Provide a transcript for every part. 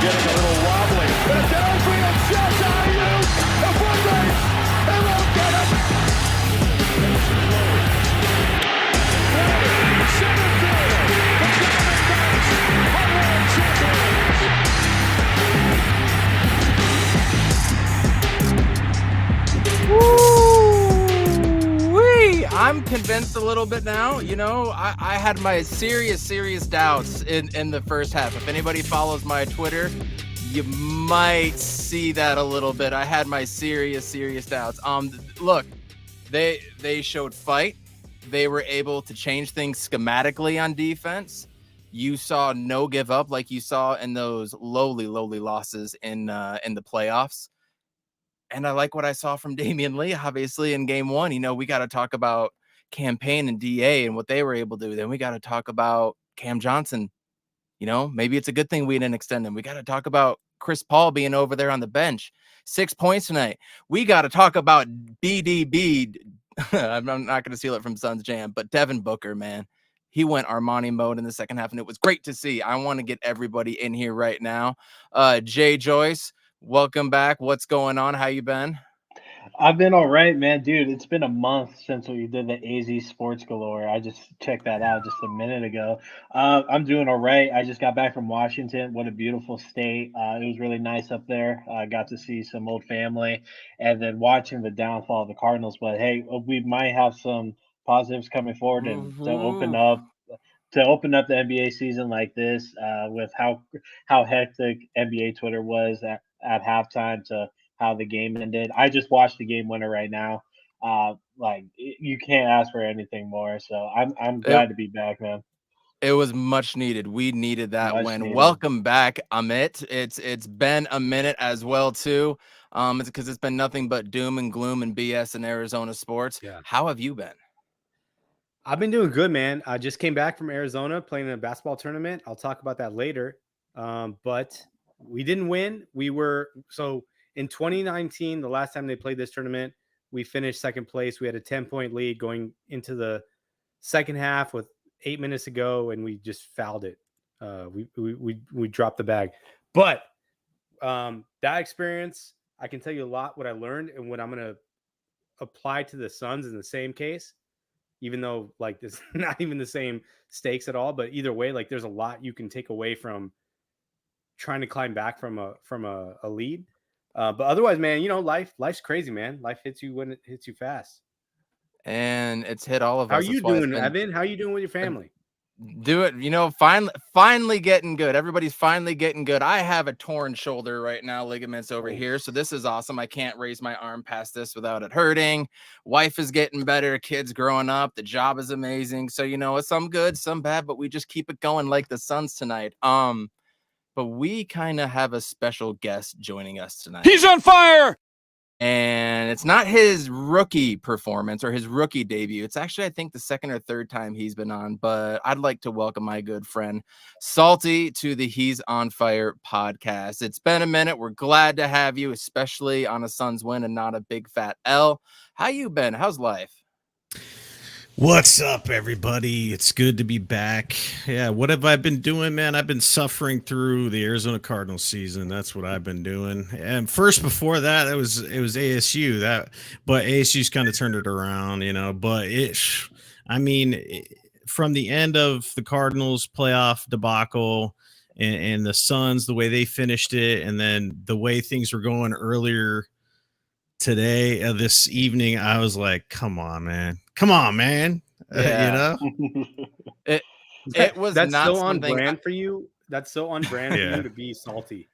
getting a little wobbly. And a downfield shot to Ayuk. A foot race. They won't get him. Center field. The Diamondbacks are world champions. Woo-wee! I'm convinced a little bit now. You know, I had my serious doubts in the first half. If anybody follows my Twitter, you might see that a little bit. I had my serious doubts. Look, they showed fight. They were able to change things schematically on defense. You saw no give up like you saw in those lowly losses in the playoffs. And I like what I saw from Damian Lee, obviously, in game one. You know, we got to talk about campaign and DA and what they were able to do. Then we got to talk about Cam Johnson. You know, maybe it's a good thing we didn't extend him. We got to talk about Chris Paul being over there on the bench. 6 points tonight. We got to talk about BDB. I'm not going to steal it from Suns Jam, but Devin Booker, man. He went Armani mode in the second half, and it was great to see. I want to get everybody in here right now. Jay Joyce, welcome back. What's going on? How you been? I've been all right, man. Dude, it's been a month since we did the AZ Sports Galore. I just checked that out just a minute ago. I'm doing all right. I just got back from Washington. What a beautiful state. It was really nice up there. I got to see some old family and then watching the downfall of the Cardinals. But hey, we might have some positives coming forward and to open up the NBA season like this, with how hectic NBA Twitter was at halftime to how the game ended. I just watched the game winner right now. Like you can't ask for anything more. So I'm glad to be back, man. It was much needed. We needed that win. Welcome back, Amit. It's been a minute as well too. It's because it's been nothing but doom and gloom and BS in Arizona sports. Yeah. How have you been? I've been doing good, man. I just came back from Arizona playing in a basketball tournament. I'll talk about that later. But we didn't win. In 2019, the last time they played this tournament, we finished second place. We had a 10-point lead going into the second half with 8 minutes to go, and we just fouled it. We dropped the bag. But that experience, I can tell you a lot what I learned and what I'm going to apply to the Suns in the same case, even though like this not even the same stakes at all. But either way, like there's a lot you can take away from trying to climb back from a lead. But otherwise, man, you know, life's crazy, man. Life hits you when it hits you fast. And it's hit all of us. How are you doing, Evan? How are you doing with your family? Do it, you know, finally getting good. Everybody's finally getting good. I have a torn shoulder right now, ligaments over here. So this is awesome. I can't raise my arm past this without it hurting. Wife is getting better. Kids growing up. The job is amazing. So, you know, it's some good, some bad, but we just keep it going like the Suns tonight. But we kind of have a special guest joining us tonight. He's on fire. And it's not his rookie performance or his rookie debut. It's actually, I think, the second or third time he's been on. But I'd like to welcome my good friend Salty to the He's on Fire podcast. It's been a minute. We're glad to have you, especially on a Suns win and not a big fat L. How you been? How's life? What's up, everybody? It's good to be back. Yeah, what have I been doing, man? I've been suffering through the Arizona Cardinals season. That's what I've been doing. And first, before that, it was ASU. But ASU's kind of turned it around, you know. But from the end of the Cardinals playoff debacle and the Suns, the way they finished it, and then the way things were going earlier today, this evening, I was like, come on, man. Yeah. You know, it was that's not so on something brand for you. That's so on brand for you to be salty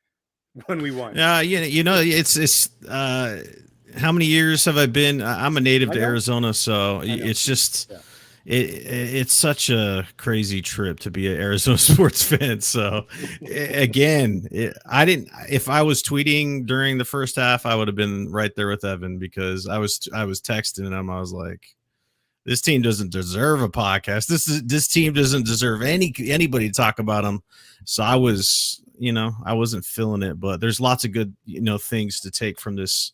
when we won. Yeah, you know, it's how many years have I been? I'm a native to Arizona, so it's just it's such a crazy trip to be an Arizona sports fan. So again, if I was tweeting during the first half, I would have been right there with Evan, because I was texting him. I was like, this team doesn't deserve a podcast. This team doesn't deserve anybody to talk about them. So I wasn't feeling it, but there's lots of good, you know, things to take from this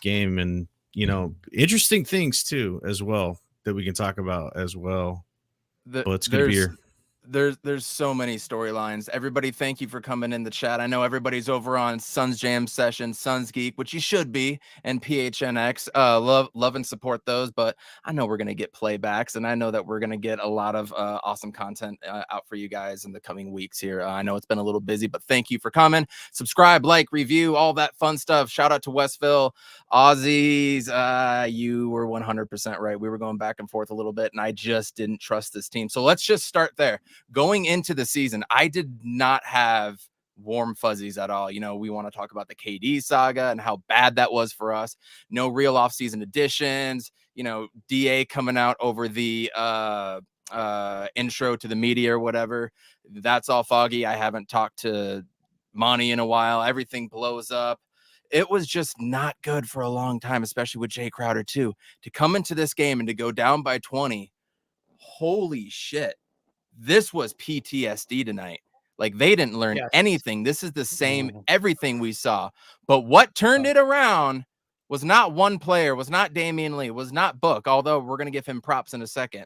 game, and, you know, interesting things too, as well, that we can talk about as well. But it's good to be here. There's so many storylines. Everybody, thank you for coming in the chat. I know everybody's over on Suns Jam Session, Suns Geek, which you should be, and PHNX. Love and support those. But I know we're gonna get playbacks, and I know that we're gonna get a lot of awesome content out for you guys in the coming weeks here. I know it's been a little busy, but thank you for coming. Subscribe, like, review, all that fun stuff. Shout out to Westville, Aussies. You were 100% right. We were going back and forth a little bit, and I just didn't trust this team. So let's just start there. Going into the season, I did not have warm fuzzies at all. You know, we want to talk about the KD saga and how bad that was for us. No real offseason additions. You know, DA coming out over the intro to the media or whatever. That's all foggy. I haven't talked to Monty in a while. Everything blows up. It was just not good for a long time, especially with Jay Crowder too. To come into this game and to go down by 20, holy shit. This was PTSD tonight. Like, they didn't learn anything. This is the same everything we saw. But what turned it around was not one player, was not Damian Lee, was not Book, although we're going to give him props in a second.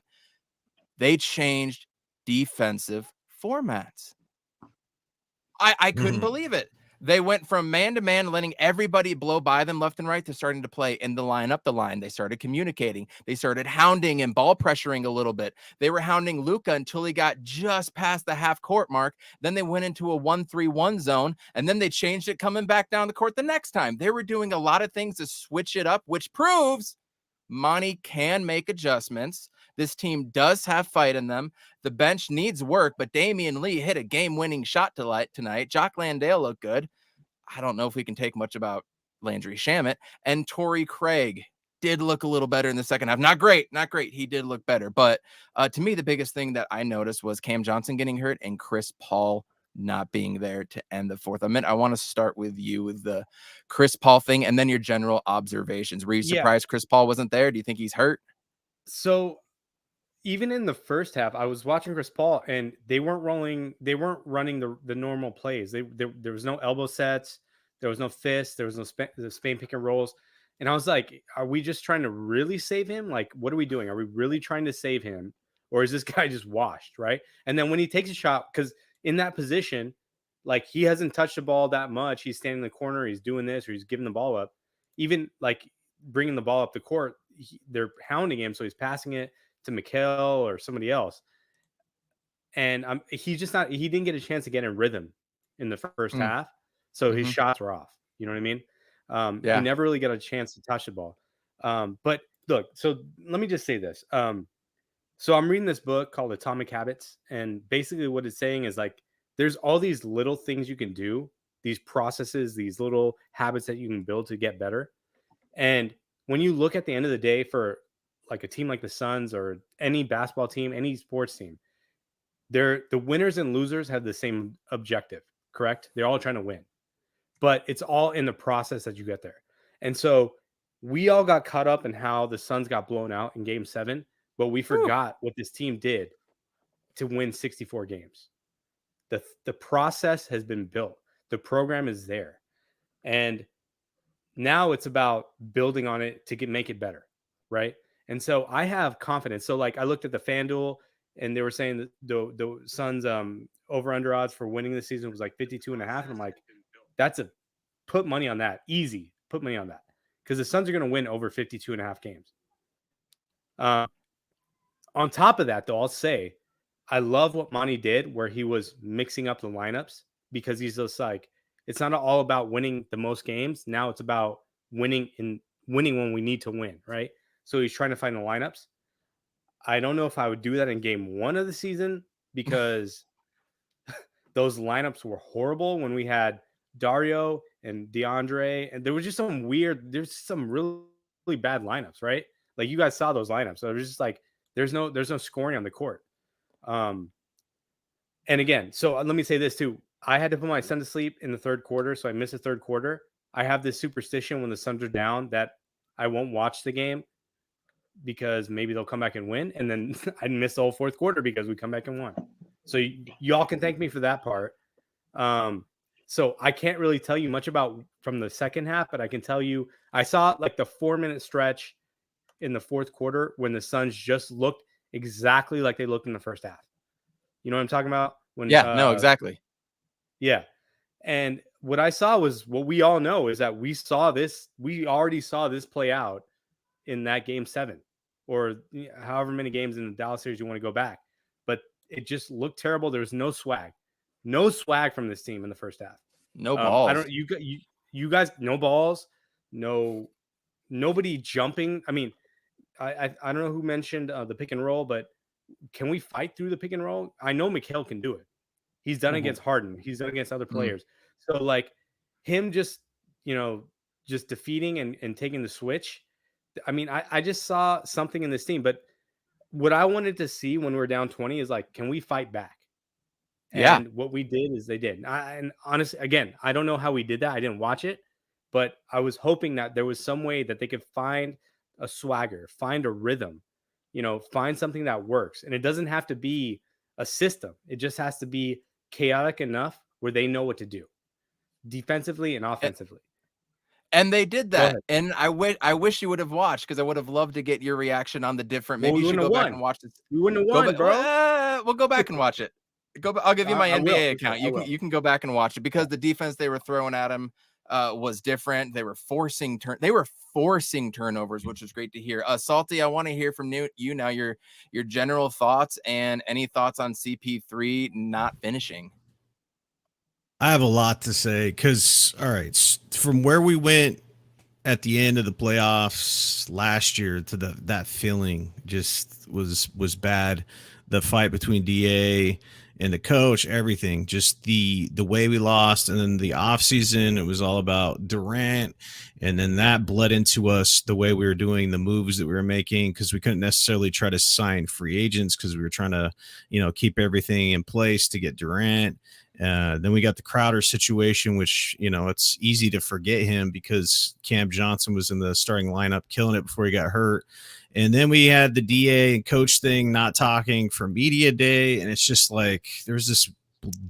They changed defensive formats. I couldn't believe it. They went from man-to-man, letting everybody blow by them left and right, to starting to play in the line, up the line. They started communicating. They started hounding and ball pressuring a little bit. They were hounding Luka until he got just past the half-court mark. Then they went into a 1-3-1 zone, and then they changed it coming back down the court the next time. They were doing a lot of things to switch it up, which proves Monty can make adjustments. This team does have fight in them. The bench needs work, but Damian Lee hit a game-winning shot tonight. Jock Landale looked good. I don't know if we can take much about Landry Shamet. And Torrey Craig did look a little better in the second half. Not great. He did look better. But to me, the biggest thing that I noticed was Cam Johnson getting hurt and Chris Paul not being there to end the fourth. I want to start with you with the Chris Paul thing and then your general observations. Were you surprised Chris Paul wasn't there? Do you think he's hurt? So even in the first half, I was watching Chris Paul and they weren't running the normal plays. There was no elbow sets. There was no fists. There was no Spain pick and rolls. And I was like, are we just trying to really save him? Like, what are we doing? Are we really trying to save him? Or is this guy just washed, right? And then when he takes a shot, because in that position, like, he hasn't touched the ball that much. He's standing in the corner. He's doing this, or he's giving the ball up. Even like bringing the ball up the court, they're hounding him. So he's passing it to Mikal or somebody else. And he didn't get a chance to get in rhythm in the first half. So his shots were off. You know what I mean? He never really got a chance to touch the ball. But look, so let me just say this. So I'm reading this book called Atomic Habits. And basically what it's saying is, like, there's all these little things you can do, these processes, these little habits that you can build to get better. And when you look at the end of the day for like a team like the Suns or any basketball team, any sports team, the winners and losers have the same objective, correct? They're all trying to win, but it's all in the process that you get there. And so we all got caught up in how the Suns got blown out in Game 7, but we forgot what this team did to win 64 games. The process has been built. The program is there. And now it's about building on it to make it better, right? And so I have confidence. So, like, I looked at the FanDuel and they were saying that the Suns over-under odds for winning this season was like 52.5. And I'm like, put money on that. Easy. Put money on that. Because the Suns are going to win over 52.5 games. On top of that, though, I'll say, I love what Monty did where he was mixing up the lineups, because he's just like, it's not all about winning the most games. Now it's about winning when we need to win, right? So he's trying to find the lineups. I don't know if I would do that in Game 1 of the season, because those lineups were horrible when we had Dario and DeAndre, and there was just there's some really, really bad lineups, right? Like, you guys saw those lineups. So it was just like, there's no scoring on the court. And again, so let me say this too. I had to put my son to sleep in the third quarter, so I missed the third quarter. I have this superstition when the Suns are down that I won't watch the game, because maybe they'll come back and win. And then I missed the whole fourth quarter because we come back and won. So y'all can thank me for that part. So I can't really tell you much about from the second half, but I can tell you, I saw like the 4-minute stretch in the fourth quarter when the Suns just looked exactly like they looked in the first half. You know what I'm talking about? When Yeah, no, exactly. Yeah. And what I saw was what we all know is that we already saw this play out in that game 7 or however many games in the Dallas series you want to go back. But it just looked terrible. There was no swag from this team in the first half. No balls. You guys, no balls, nobody jumping. I mean, I don't know who mentioned the pick and roll, but can we fight through the pick and roll? I know Mikhail can do it. He's done it against Harden. He's done it against other players. So like him just defeating and taking the switch. I mean, I just saw something in this team, but what I wanted to see when we were down 20 is like, can we fight back? Yeah. And what we did is they did. And honestly, again, I don't know how we did that. I didn't watch it, but I was hoping that there was some way that they could find a swagger, find a rhythm, find something that works. And it doesn't have to be a system. It just has to be chaotic enough where they know what to do defensively and offensively. And they did that. And I wish you would have watched, because I would have loved to get your reaction on the different. Maybe you should go back and watch this. We wouldn't have won, bro. We'll go back and watch it. I'll give you my NBA account. You can go back and watch it, because the defense they were throwing at him was different. They were forcing turnovers, which is great to hear. Salty, I want to hear from you now. Your general thoughts and any thoughts on CP3 not finishing. I have a lot to say because, all right, from where we went at the end of the playoffs last year to that feeling just was bad. The fight between DA and the coach, everything, just the way we lost. And then the offseason, it was all about Durant. And then that bled into us the way we were doing the moves that we were making, because we couldn't necessarily try to sign free agents because we were trying to, keep everything in place to get Durant. Then we got the Crowder situation, which, it's easy to forget him because Cam Johnson was in the starting lineup killing it before he got hurt. And then we had the DA and coach thing not talking for media day. And it's just like there's this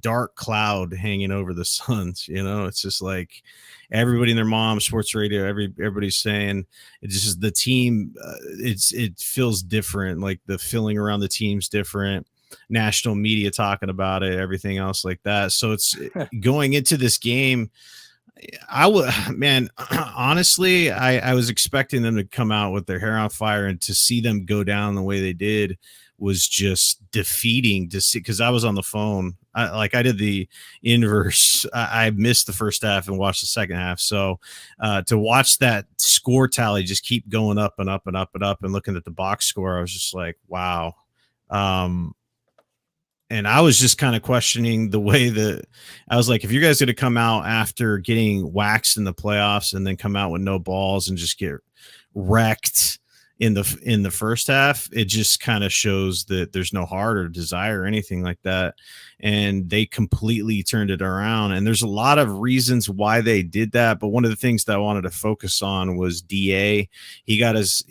dark cloud hanging over the Suns. It's just like everybody in their mom, sports radio, everybody's saying it's just the team. It feels different. Like the feeling around the team's different. National media talking about it, everything else like that. So it's going into this game. Honestly, I was expecting them to come out with their hair on fire, and to see them go down the way they did was just defeating to see, because I was on the phone. I did the inverse. I missed the first half and watched the second half. So to watch that score tally just keep going up and up and up and up, and looking at the box score, I was just like, wow. And I was just kind of questioning the way that I was like, if you guys going to come out after getting waxed in the playoffs and then come out with no balls and just get wrecked in the first half, it just kind of shows that there's no heart or desire or anything like that. And they completely turned it around. And there's a lot of reasons why they did that. But one of the things that I wanted to focus on was DA. He got his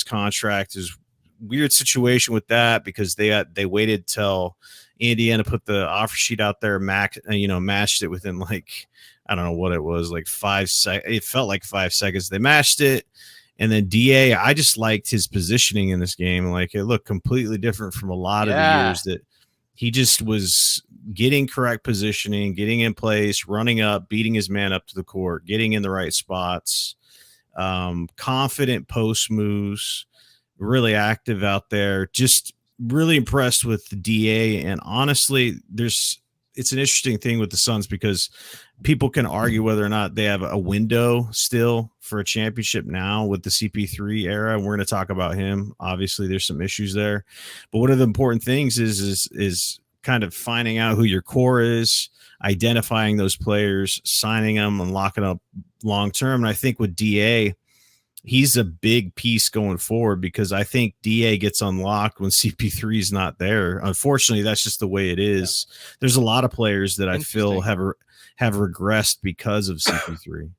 contract. His weird situation with that, because they waited till Indiana put the offer sheet out there, matched it within like, I don't know what it was, like 5 seconds. It felt like 5 seconds. They matched it. And then DA, I just liked his positioning in this game. Like, it looked completely different from a lot of the years that he just was getting correct positioning, getting in place, running up, beating his man up to the court, getting in the right spots, confident post moves, really active out there. Just really impressed with the DA. And honestly, it's an interesting thing with the Suns, because people can argue whether or not they have a window still for a championship now with the CP3 era. We're going to talk about him. Obviously, there's some issues there. But one of the important things is kind of finding out who your core is, identifying those players, signing them, and locking up long term. And I think with DA, he's a big piece going forward, because I think DA gets unlocked when CP3 is not there. Unfortunately, that's just the way it is. Yeah. There's a lot of players that I feel have regressed because of CP3.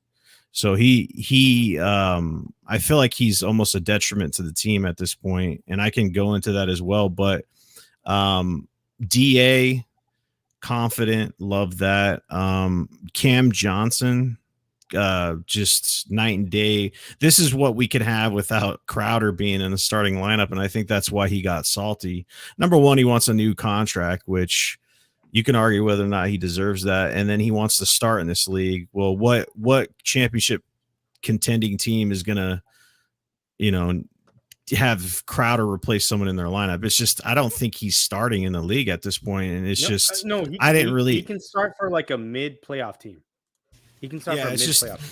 So I feel like he's almost a detriment to the team at this point, and I can go into that as well. But DA, confident, love that. Cam Johnson, just night and day. This is what we could have without Crowder being in the starting lineup, and I think that's why he got salty. Number one, he wants a new contract, which you can argue whether or not he deserves that, and then he wants to start in this league. Well, what championship contending team is gonna, have Crowder replace someone in their lineup? It's just, I don't think he's starting in the league at this point, and it's he can start for like a mid playoff team. He can start for a mid playoff team.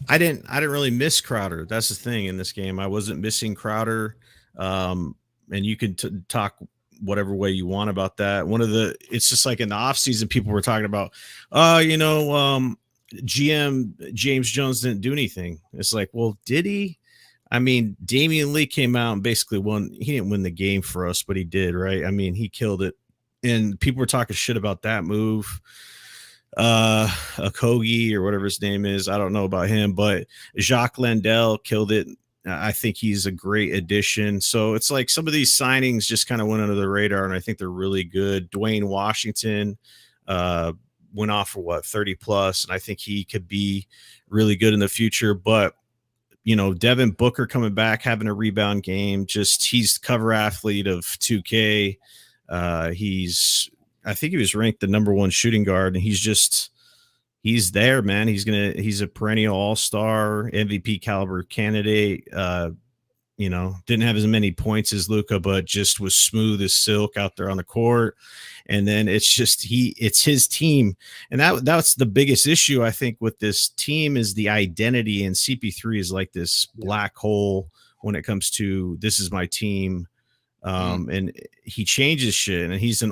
I didn't really miss Crowder. That's the thing in this game. I wasn't missing Crowder. And you can talk whatever way you want about that. It's just like in the offseason, people were talking about, GM James Jones didn't do anything. It's like, well, did he? I mean, Damian Lee came out and basically won. He didn't win the game for us, but he did, right? I mean, he killed it. And people were talking shit about that move. Okogie or whatever his name is. I don't know about him, but Jacques Landell killed it. I think he's a great addition. So it's like some of these signings just kind of went under the radar, and I think they're really good. Dwayne Washington went off for 30 plus, and I think he could be really good in the future. But Devin Booker coming back, having a rebound game, he's cover athlete of 2K. I think he was ranked the number one shooting guard, and he's there, man. He's a perennial all-star, MVP caliber candidate. Didn't have as many points as Luka, but just was smooth as silk out there on the court. And then it's his team. And that's the biggest issue, I think, with this team is the identity. And CP3 is like this black hole when it comes to, this is my team. And he changes shit, and he's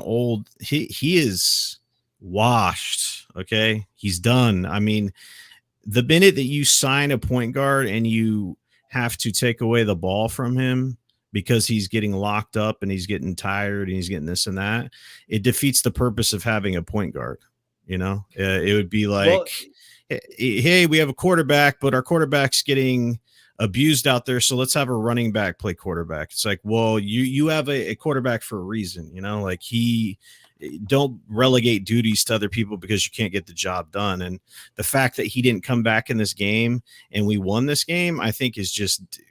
he is washed. Okay. He's done. I mean, the minute that you sign a point guard and you have to take away the ball from him because he's getting locked up and he's getting tired and he's getting this and that, it defeats the purpose of having a point guard. It would be like, hey, we have a quarterback, but our quarterback's getting abused out there, so let's have a running back play quarterback. It's like, well, you have a quarterback for a reason, like don't relegate duties to other people because you can't get the job done. And the fact that he didn't come back in this game and we won this game, I think is just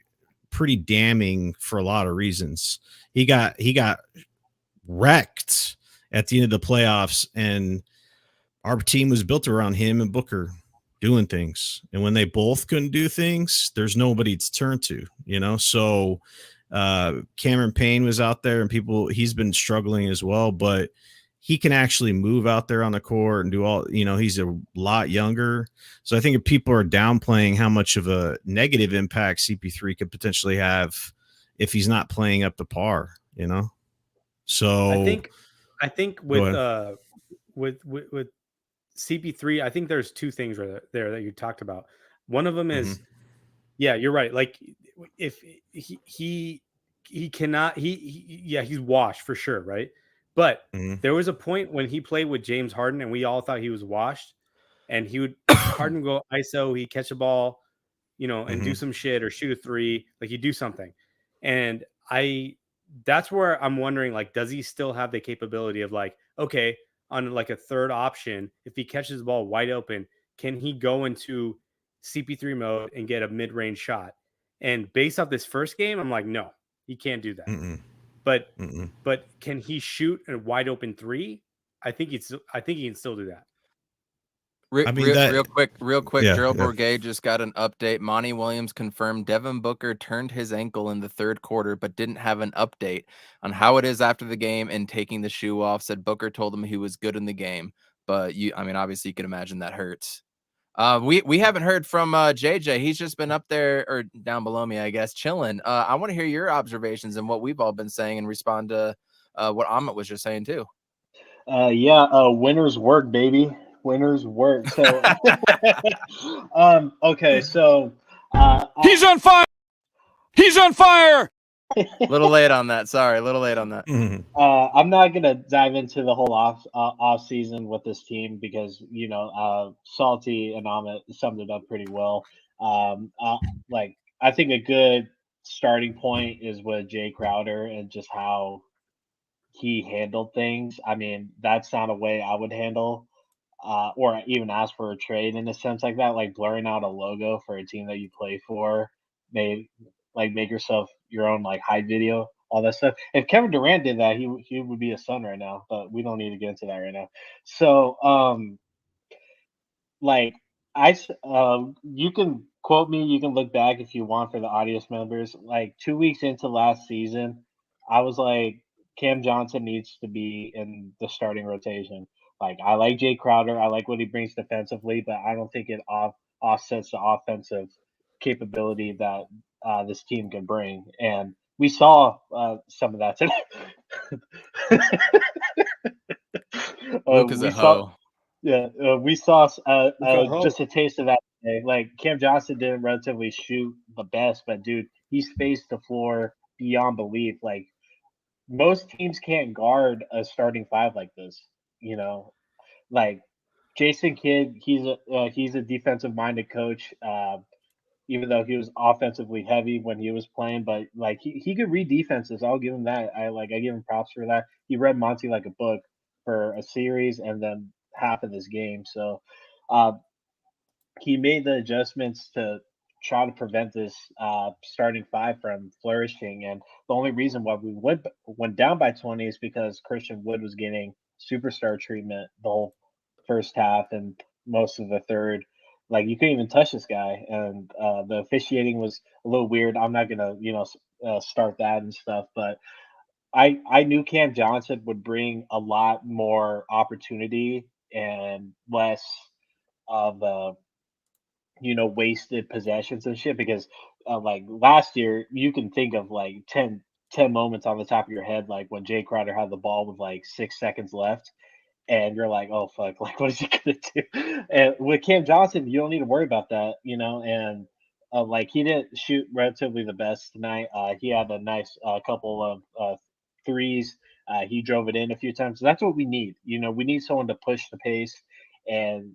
pretty damning for a lot of reasons. He got wrecked at the end of the playoffs, and our team was built around him and Booker doing things. And when they both couldn't do things, there's nobody to turn to, So Cameron Payne was out there, and he's been struggling as well, but he can actually move out there on the court and do all, he's a lot younger. So I think if people are downplaying how much of a negative impact CP3 could potentially have if he's not playing up to par, So I think with CP3, I think there's two things right there that you talked about. One of them is, yeah, you're right. Like if he cannot, he's washed for sure. Right. But there was a point when he played with James Harden and we all thought he was washed, and Harden go ISO, he'd catch a ball, and do some shit or shoot a three, like he'd do something. And that's where I'm wondering, like, does he still have the capability of like, okay, on like a third option, if he catches the ball wide open, can he go into CP3 mode and get a mid-range shot? And based off this first game, I'm like, no, he can't do that. But can he shoot a wide open three? I think he can still do that. Real quick, Yeah, Gerald Bourget just got an update. Monty Williams confirmed Devin Booker turned his ankle in the third quarter, but didn't have an update on how it is after the game and taking the shoe off. Said Booker told him he was good in the game, but obviously you can imagine that hurts. We haven't heard from JJ. He's just been up there or down below me, I guess, chilling. I want to hear your observations and what we've all been saying and respond to what Amit was just saying too. Winners work, baby. Winners work. So, okay, so He's on fire. He's on fire. Little late on that. Sorry, a little late on that. I'm not gonna dive into the whole off season with this team because Salty and Amit summed it up pretty well. I think a good starting point is with Jay Crowder and just how he handled things. I mean, that's not a way I would handle or even ask for a trade in a sense like that, like blurring out a logo for a team that you play for, may like make yourself your own like hype video, all that stuff. If Kevin Durant did that, he would be a Sun right now, but we don't need to get into that right now. So like you can quote me, you can look back if you want for the audience members. Like 2 weeks into last season, I was like, Cam Johnson needs to be in the starting rotation. Like I like Jay Crowder, I like what he brings defensively, but I don't think it offsets the offensive capability that this team can bring. And we saw some of that today. Luke is a We saw hoe. yeah, we saw Luka just a taste of that today. Like Cam Johnson didn't relatively shoot the best, but dude, he spaced the floor beyond belief. Like most teams can't guard a starting five like this. You know, like Jason Kidd, he's a defensive minded coach. Even though he was offensively heavy when he was playing, but like he could read defenses. I'll give him that. I give him props for that. He read Monty like a book for a series and then half of this game. So uh, he made the adjustments to try to prevent this starting five from flourishing. And the only reason why we went down by 20 is because Christian Wood was getting superstar treatment the whole first half and most of the third. Like you couldn't even touch this guy, and the officiating was a little weird. I'm not gonna, start that and stuff, but I knew Cam Johnson would bring a lot more opportunity and less of wasted possessions and shit because like last year you can think of like ten moments on the top of your head like when Jay Crowder had the ball with like 6 seconds left and you're like, oh fuck, like what is he gonna do? And with Cam Johnson, you don't need to worry about that, and like he didn't shoot relatively the best tonight. He had a nice couple of threes. He drove it in a few times. So that's what we need. We need someone to push the pace and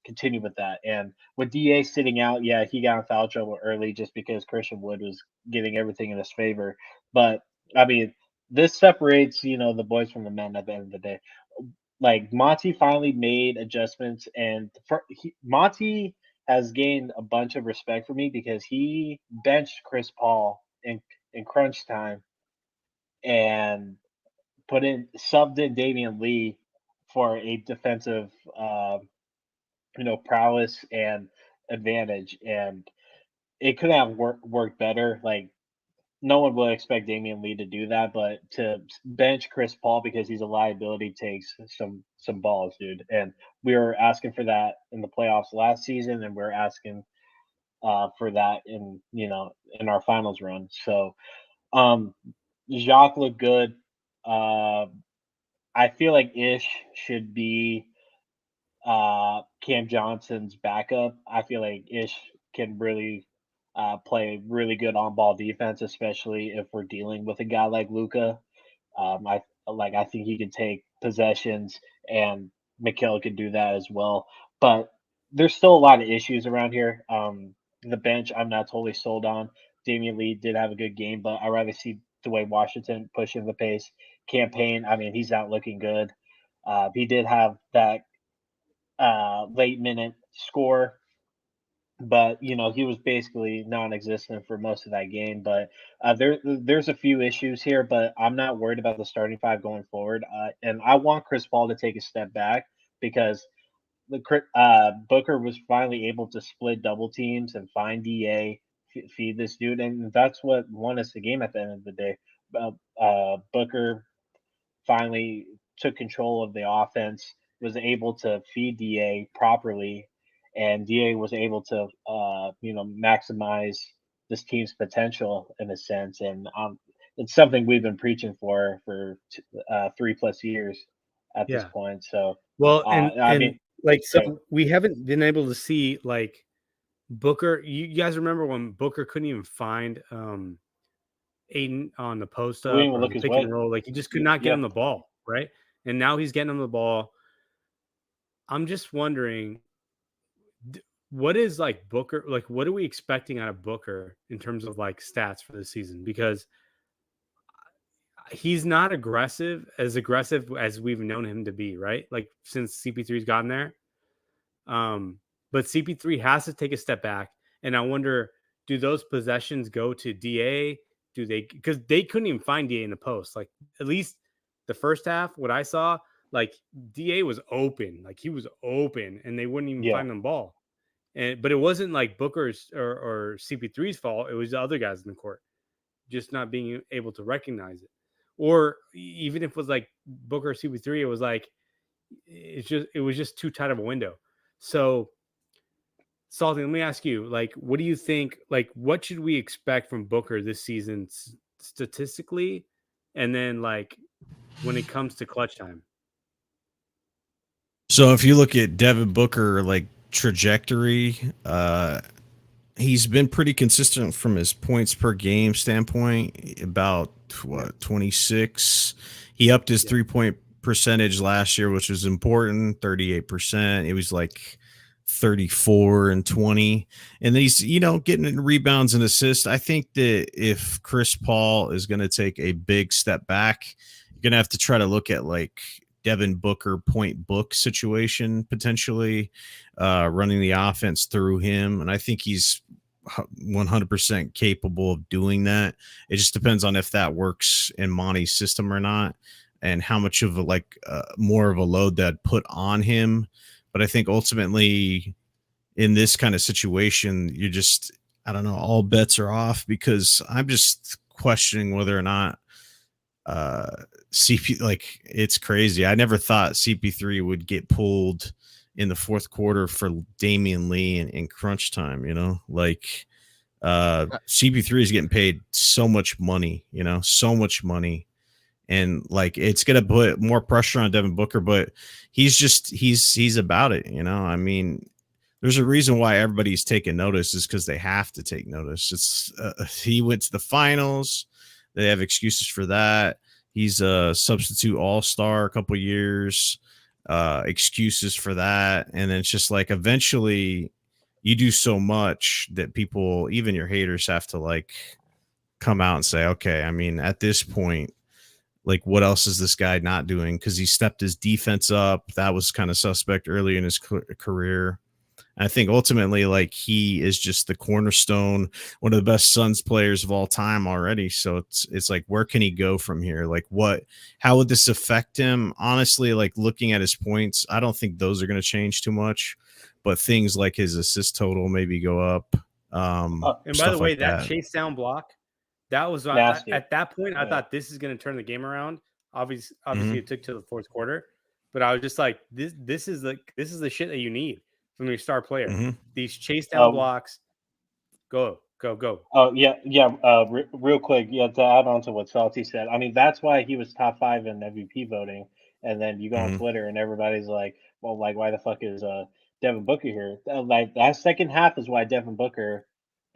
continue with that. And with Da sitting out, yeah, he got in foul trouble early just because Christian Wood was getting everything in his favor. But I mean, this separates, the boys from the men at the end of the day. Like Monty finally made adjustments, and Monty has gained a bunch of respect for me because he benched Chris Paul in crunch time and subbed in Damian Lee for a defensive, prowess and advantage, and it could have worked better. Like no one would expect Damian Lee to do that, but to bench Chris Paul because he's a liability takes some balls, dude. And we were asking for that in the playoffs last season, and we're asking for that in our finals run. So Jacques looked good. Uh, I feel like Ish should be Cam Johnson's backup. I feel like Ish can really play really good on ball defense, especially if we're dealing with a guy like Luca. I think he can take possessions, and Mikhail could do that as well. But there's still a lot of issues around here. The bench, I'm not totally sold on. Damian Lee did have a good game, but I'd rather see Dwayne Washington pushing the pace. Campaign, I mean, he's not looking good. He did have that late minute score, but he was basically non-existent for most of that game. But there's a few issues here, but I'm not worried about the starting five going forward. And I want Chris Paul to take a step back because Booker was finally able to split double teams and find Da, feed this dude, and that's what won us the game at the end of the day. Booker finally took control of the offense, was able to feed Da properly, and Da was able to maximize this team's potential in a sense. And it's something we've been preaching for 3+ years at this Yeah. point. So Well, I mean, like so we haven't been able to see like Booker. You guys remember when Booker couldn't even find Aiden on the post we didn't up even or look the his pick way. and roll? Like he just could not get Yeah. him the ball, right? And now he's getting him the ball. I'm just wondering, what is like Booker? Like, what are we expecting out of Booker in terms of like stats for the season? Because he's not aggressive as we've known him to be, right? Like since CP3's gotten there. But CP3 has to take a step back, and I wonder, do those possessions go to DA? Do they, because they couldn't even find DA in the post? Like at least the first half, what I saw, like DA was open, like he was open, and they wouldn't even find him ball. But it wasn't like Booker's or CP3's fault. It was the other guys in the court just not being able to recognize it. Or even if it was like Booker or CP3, it was like it was just too tight of a window. So Salty, let me ask you, like, what do you think? Like, what should we expect from Booker this season statistically, and then like when it comes to clutch time? So if you look at Devin Booker, like trajectory, he's been pretty consistent from his points per game standpoint. About 26. He upped his 3-point percentage last year, which was important. 38%. It was like 34 and 20, and then he's getting rebounds and assists. I think that if Chris Paul is going to take a big step back, you're going to have to try to look at like Devin Booker point book situation, potentially running the offense through him, and I think he's 100% capable of doing that. It just depends on if that works in Monty's system or not, and how much of a more of a load that put on him. But I think ultimately in this kind of situation, you're just, I don't know, all bets are off, because I'm just questioning whether or not CP, like, it's crazy. I never thought CP3 would get pulled in the fourth quarter for Damian Lee in crunch time, like CP3 is getting paid so much money, so much money. And like, it's going to put more pressure on Devin Booker, but he's about it. I mean, there's a reason why everybody's taking notice, is because they have to take notice. It's he went to the finals. They have excuses for that. He's a substitute all-star a couple years, excuses for that. And then it's just like, eventually you do so much that people, even your haters, have to like come out and say, okay, I mean, at this point, like, what else is this guy not doing? Because he stepped his defense up. That was kind of suspect early in his career. I think ultimately, like, he is just the cornerstone, one of the best Suns players of all time already. So it's like, where can he go from here? Like, how would this affect him? Honestly, like, looking at his points, I don't think those are going to change too much, but things like his assist total maybe go up. And by the way, like that chase down block, that was at that point, I thought this is going to turn the game around. Obviously, it took to the fourth quarter, but I was just like, this is the shit that you need from your star player. These chase down blocks. Go. Oh yeah. Real quick, to add on to what Salty said. I mean, that's why he was top 5 in MVP voting. And then you go on Twitter and everybody's like, well, like, why the fuck is Devin Booker here? Like, that second half is why Devin Booker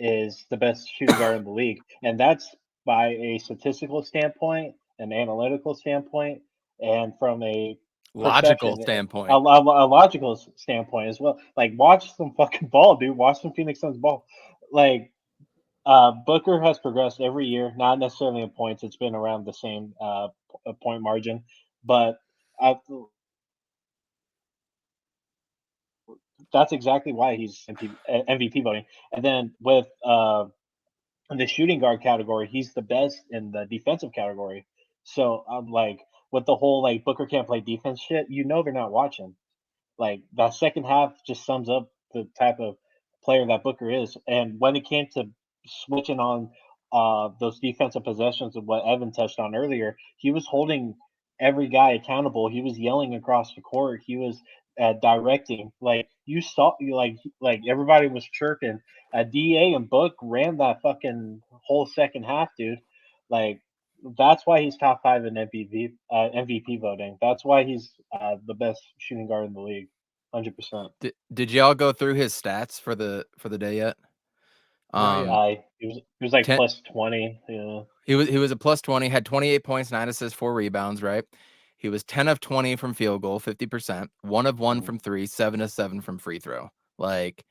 is the best shooting guard in the league, and that's by a statistical standpoint, an analytical standpoint, and from a logical standpoint, a logical standpoint as well. Like, watch some fucking ball, dude. Watch some Phoenix Suns ball. Like, Booker has progressed every year, not necessarily in points. It's been around the same point margin, but that's exactly why he's MVP voting. And then with the shooting guard category, he's the best in the defensive category. So I'm like, with the whole like Booker can't play defense shit, they're not watching. Like, that second half just sums up the type of player that Booker is. And when it came to switching on those defensive possessions of what Evan touched on earlier, he was holding every guy accountable. He was yelling across the court. He was directing. Like, you saw, like everybody was chirping. Da and Book ran that fucking whole second half, dude. Like, that's why he's top 5 in MVP voting. That's why he's the best shooting guard in the league. 100%. Did y'all go through his stats for the day yet? He was like plus 20. Yeah. He was a plus 20, had 28 points, 9 assists, 4 rebounds, right? He was 10 of 20 from field goal, 50%, 1 of 1 from 3, 7 of 7 from free throw. Like,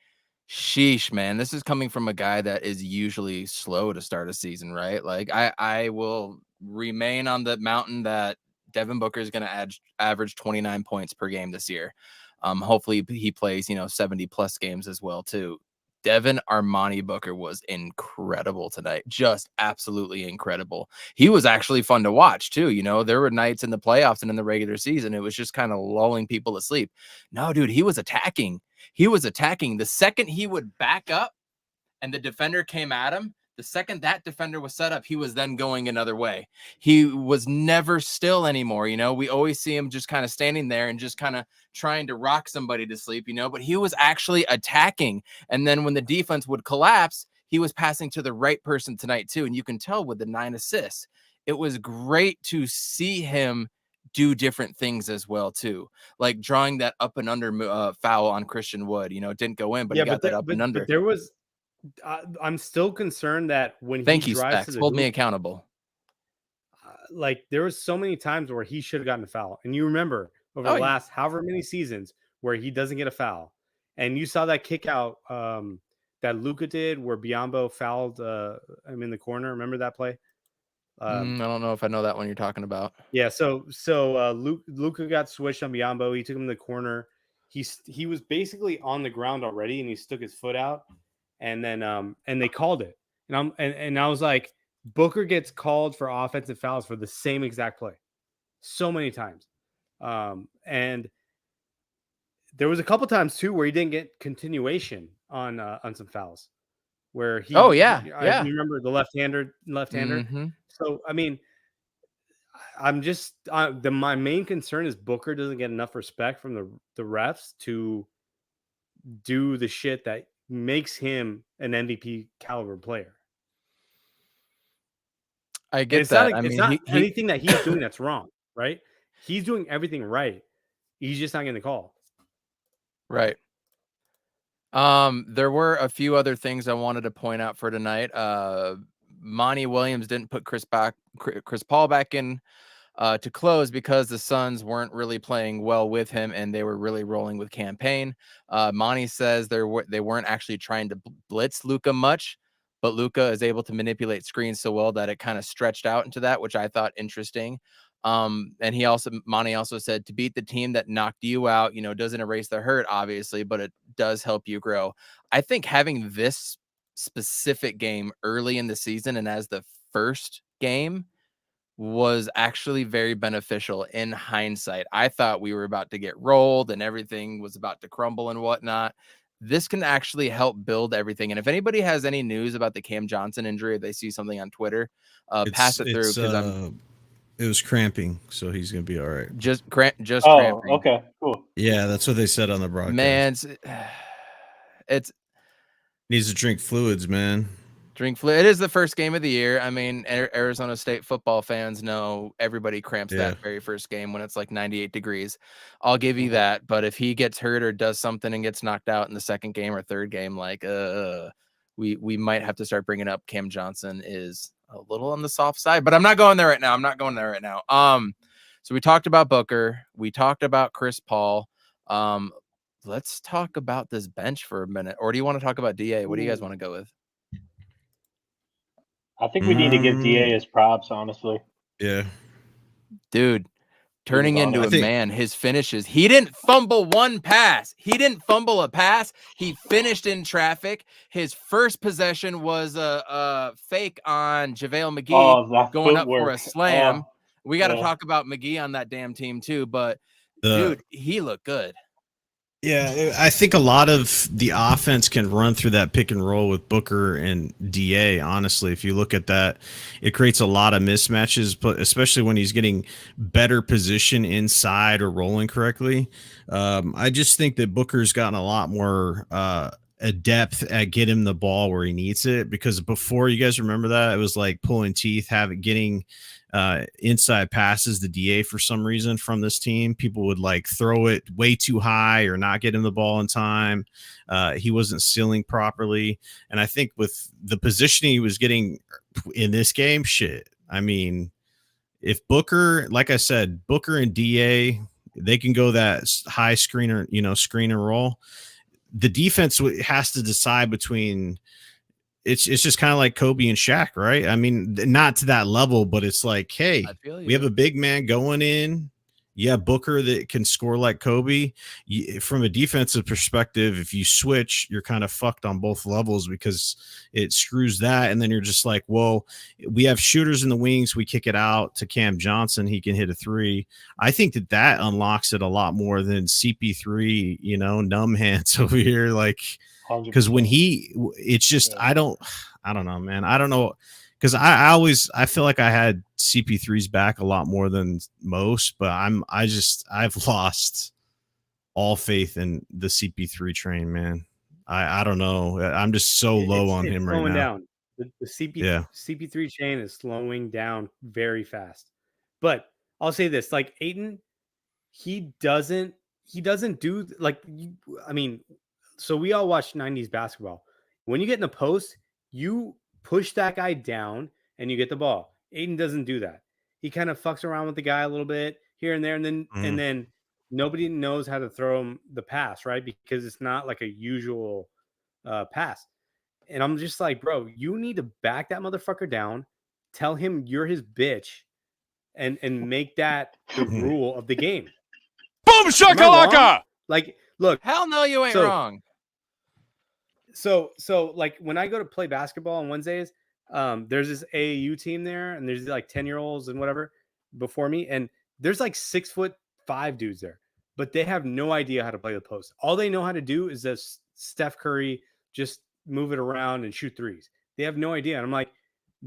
sheesh, man. This is coming from a guy that is usually slow to start a season, right? Like, I will remain on the mountain that Devin Booker is going to average 29 points per game this year. Hopefully he plays, 70 plus games as well too. Devin Armani Booker was incredible tonight. Just absolutely incredible. He was actually fun to watch too. There were nights in the playoffs and in the regular season, it was just kind of lulling people to sleep. No, dude, he was attacking. The second he would back up and the defender came at him, the second that defender was set up, he was then going another way. He was never still anymore. We always see him just kind of standing there and just kind of trying to rock somebody to sleep, but he was actually attacking. And then when the defense would collapse, he was passing to the right person tonight too. And you can tell with the 9 assists, it was great to see him do different things as well too, like drawing that up and under foul on Christian Wood. It didn't go in, but he got that up and under. But there was, I'm still concerned that when Thank he you, drives Specs. to the Hold me hoop, accountable. like there was so many times where he should have gotten a foul, and you remember over the last however many seasons where he doesn't get a foul, and you saw that kick out that Luka did where Biyombo fouled him in the corner. Remember that play? I don't know if I know that one you're talking about. Yeah, so Luka got switched on Biyombo. He took him to the corner. He was basically on the ground already, and he stuck his foot out, and then and they called it. And I was like, Booker gets called for offensive fouls for the same exact play so many times. And there was a couple times too where he didn't get continuation on some fouls where he. Oh yeah. I remember the left-hander. Mm-hmm. So, I mean, I'm just my main concern is Booker doesn't get enough respect from the refs to do the shit that makes him an MVP caliber player. I get that. It's not anything that he's doing that's wrong, right? He's doing everything right. He's just not getting the call. Right. There were a few other things I wanted to point out for tonight. Monty Williams didn't put Chris Paul back in to close because the Suns weren't really playing well with him and they were really rolling with campaign. Monty says they weren't actually trying to blitz Luka much, but Luka is able to manipulate screens so well that it kind of stretched out into that, which I thought interesting. And Monty also said to beat the team that knocked you out, doesn't erase the hurt, obviously, but it does help you grow. I think having this specific game early in the season and as the first game was actually very beneficial in hindsight. I thought we were about to get rolled and everything was about to crumble and whatnot. This can actually help build everything. And if anybody has any news about the Cam Johnson injury, if they see something on Twitter, pass it through because it was cramping, so he's gonna be all right. Just cramping. Okay, cool. Yeah, that's what they said on the broadcast. Man, it's needs to drink fluids, man. Drink fluid. It is the first game of the year. I mean, Arizona State football fans know everybody cramps that very first game when it's like 98 degrees. I'll give you that. But if he gets hurt or does something and gets knocked out in the second game or third game, like we might have to start bringing up Cam Johnson is a little on the soft side. But I'm not going there right now. So we talked about Booker. We talked about Chris Paul. Let's talk about this bench for a minute. Or do you want to talk about DA? What do you guys want to go with? I think we need to give DA his props, honestly. Yeah. Dude, turning into a man, his finishes. He didn't fumble one pass. He didn't fumble a pass. He finished in traffic. His first possession was a fake on JaVale McGee going up for a slam. We got to talk about McGee on that damn team too, but dude, he looked good. Yeah, I think a lot of the offense can run through that pick and roll with Booker and DA. Honestly, if you look at that, it creates a lot of mismatches, but especially when he's getting better position inside or rolling correctly. I just think that Booker's gotten a lot more adept at getting the ball where he needs it, because before, you guys remember that, it was like pulling teeth, getting inside passes to DA for some reason from this team. People would like throw it way too high or not get him the ball in time. He wasn't sealing properly. And I think with the positioning he was getting in this game, I mean, if Booker, like I said, Booker and DA, they can go that high screen and roll. The defense has to decide between it's just kind of like Kobe and Shaq, right? I mean, not to that level, but it's like, hey, I feel we have you. a big man going in. Yeah, Booker that can score like Kobe. From a defensive perspective, if you switch, you're kind of fucked on both levels because it screws that. And then you're just like, well, we have shooters in the wings. We kick it out to Cam Johnson. He can hit a three. I think that unlocks it a lot more than CP3, numb hands over here. Like, because when 100%. it's just, Yeah. I don't know, man. I don't know. Because I feel like I had CP3's back a lot more than most, but I've lost all faith in the CP3 train, man. I don't know. I'm just so low on him right slowing now. down. The CP3 chain is slowing down very fast. But I'll say this, like Ayton, he doesn't do like, I mean, so we all watch 90s basketball. When you get in the post, you push that guy down and you get the ball. Aiden doesn't do that. He kind of fucks around with the guy a little bit here and there, and then nobody knows how to throw him the pass, right? Because it's not like a usual pass. And I'm just like, bro, you need to back that motherfucker down, tell him you're his bitch, and make that the rule of the game. Boom shakalaka! Like, look, Hell no, you ain't wrong. So like when I go to play basketball on Wednesdays, there's this AAU team there, and there's like 10-year-olds and whatever before me, and there's like 6'5" dudes there, but they have no idea how to play the post. All they know how to do is this Steph Curry, just move it around and shoot threes. They have no idea. And I'm like,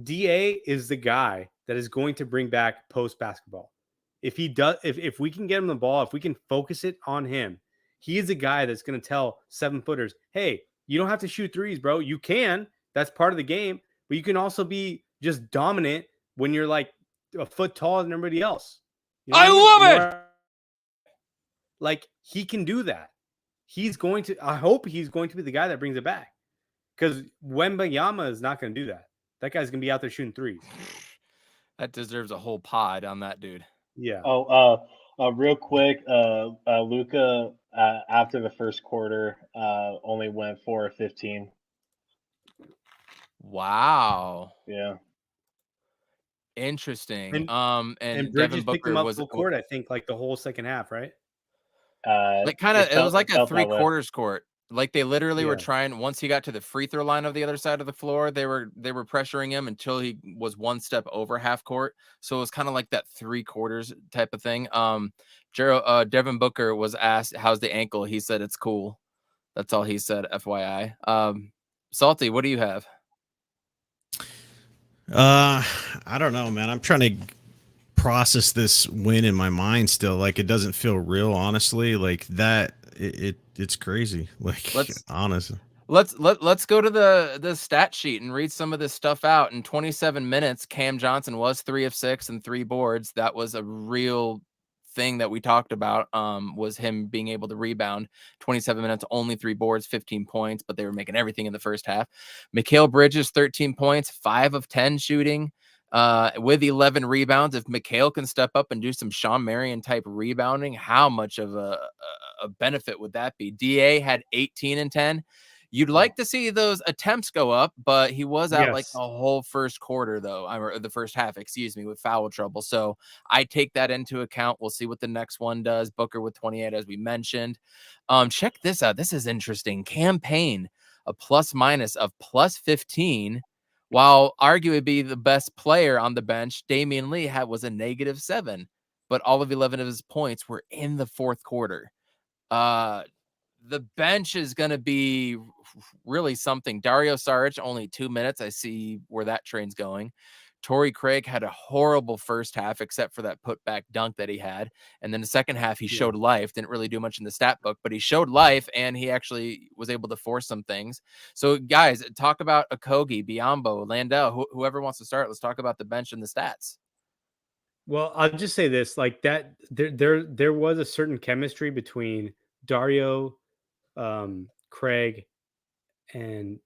DA is the guy that is going to bring back post basketball. If he does, if we can get him the ball, if we can focus it on him, he is a guy that's going to tell 7-footers, hey, you don't have to shoot threes, bro. You can. That's part of the game. But you can also be just dominant when you're like a foot taller than everybody else. You know I love it. Like, he can do that. I hope he's going to be the guy that brings it back. Because Wembanyama is not going to do that. That guy's going to be out there shooting threes. That deserves a whole pod on that dude. Yeah. Real quick, Luka after the first quarter only went 4 of 15. Wow. Yeah. Interesting. And and Bridges Devin picked him Booker up was full court, I think, like the whole second half, right? like it was like a felt that way. 3/4 court. Like they literally were Yeah. trying, once he got to the free throw line of the other side of the floor, they were pressuring him until he was one step over half court. So it was kind of like that 3/4 type of thing. Devin Booker was asked, how's the ankle? He said it's cool. That's all he said, FYI. Salty, what do you have? I don't know, man. I'm trying to process this win in my mind still. Like, it doesn't feel real, honestly. Like that, it's crazy. Like, honestly. Let's go to the stat sheet and read some of this stuff out. In 27 minutes, Cam Johnson was 3 of 6 and 3 boards. That was a real thing that we talked about, was him being able to rebound. 27 minutes, only 3 boards, 15 points, but they were making everything in the first half. Mikal Bridges, 13 points, 5 of 10 shooting, with 11 rebounds. If Mikal can step up and do some Sean Marion type rebounding, how much of a benefit would that be? DA had 18 and 10. You'd like to see those attempts go up, but he was out like the whole first quarter, though, or the first half, excuse me, with foul trouble. So I take that into account. We'll see what the next one does. Booker with 28, as we mentioned. Check this out. This is interesting. Campaign, a plus minus of plus 15, while arguably the best player on the bench, Damian Lee, was a -7, but all of 11 of his points were in the fourth quarter. The bench is going to be really something. Dario Saric, only 2 minutes. I see where that train's going. Torrey Craig had a horrible first half, except for that putback dunk that he had. And then the second half, he showed life. Didn't really do much in the stat book, but he showed life, and he actually was able to force some things. So, guys, talk about Okogie, Biyombo, Landell, whoever wants to start. Let's talk about the bench and the stats. Well, I'll just say this, like that there was a certain chemistry between Dario, Craig, and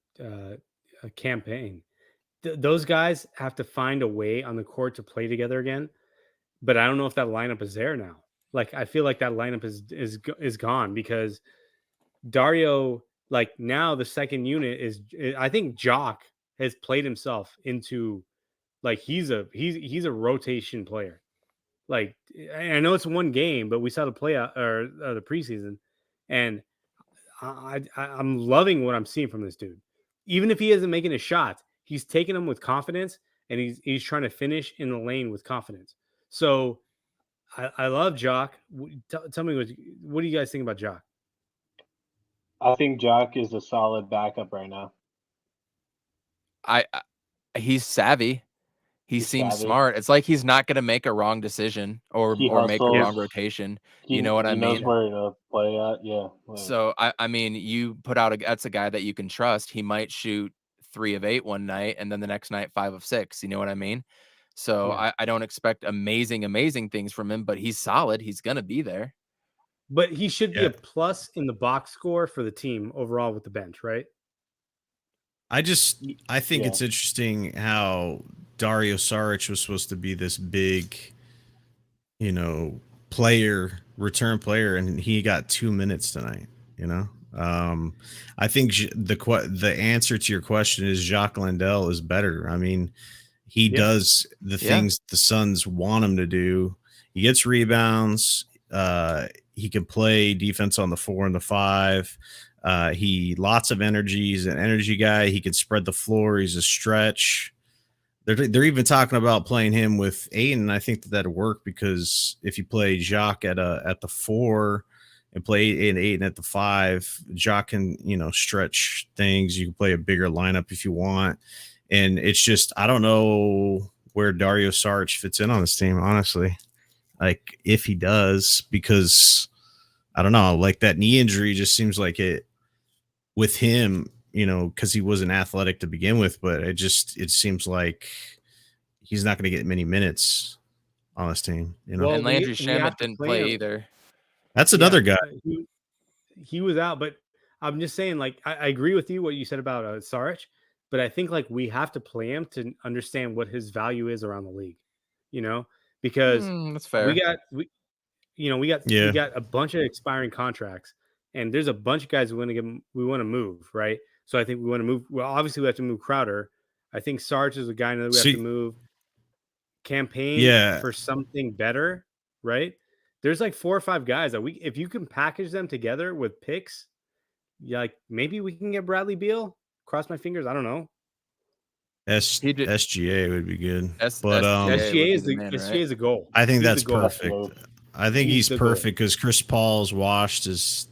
Campaign. Those guys have to find a way on the court to play together again, but I don't know if that lineup is there now. Like, I feel like that lineup is gone, because Dario, like, now the second unit is, I think Jock has played himself into like he's a rotation player. Like I know it's one game, but we saw the playout or the preseason, and I'm loving what I'm seeing from this dude. Even if he isn't making a shot, he's taking them with confidence, and he's trying to finish in the lane with confidence. So I love Jock. Tell me what do you guys think about Jock? I think Jock is a solid backup right now. He's savvy. He He's seems savvy. smart. It's like he's not going to make a wrong decision or He make a hustles. wrong rotation. He You know what I knows mean? where to play at. Yeah. So I mean, you put out that's a guy that you can trust. He might shoot 3 of 8 one night, and then the next night 5 of 6. You know what I mean? So Yeah. I don't expect amazing things from him, but he's solid. He's gonna be there. But he should be Yeah. a plus in the box score for the team overall with the bench, right? I think Yeah. it's interesting how Dario Saric was supposed to be this big, return player, and he got 2 minutes tonight. I think the answer to your question is Jacques Landale is better. I mean, he does the things the Suns want him to do. He gets rebounds. He can play defense on the 4 and the 5. He lots of energy. He's an energy guy. He can spread the floor. He's a stretch. They're even talking about playing him with Aiden. I think that'd work because if you play Jacques at the 4 and play Aiden at the 5, Jacques can stretch things. You can play a bigger lineup if you want. And it's just I don't know where Dario Saric fits in on this team, honestly. Like if he does, because I don't know, like that knee injury just seems like it with him, because he wasn't athletic to begin with, but it seems like he's not going to get many minutes on this team. Well, And Landry we have Shamet to didn't play play him. either. That's another guy. He was out, but I'm just saying, like, I agree with you what you said about Saric, but I think like we have to play him to understand what his value is around the league, because That's fair. we got a bunch of expiring contracts, and there's a bunch of guys we want to move, right? So I think we want to move. Well, obviously we have to move Crowder. I think Sarge is a guy that we have to move. Campaign for something better, right? There's like 4 or 5 guys that if you can package them together with picks, like maybe we can get Bradley Beal. Cross my fingers. I don't know. SGA would be good, but SGA is a goal. I think that's perfect. I think he's perfect because Chris Paul's washed as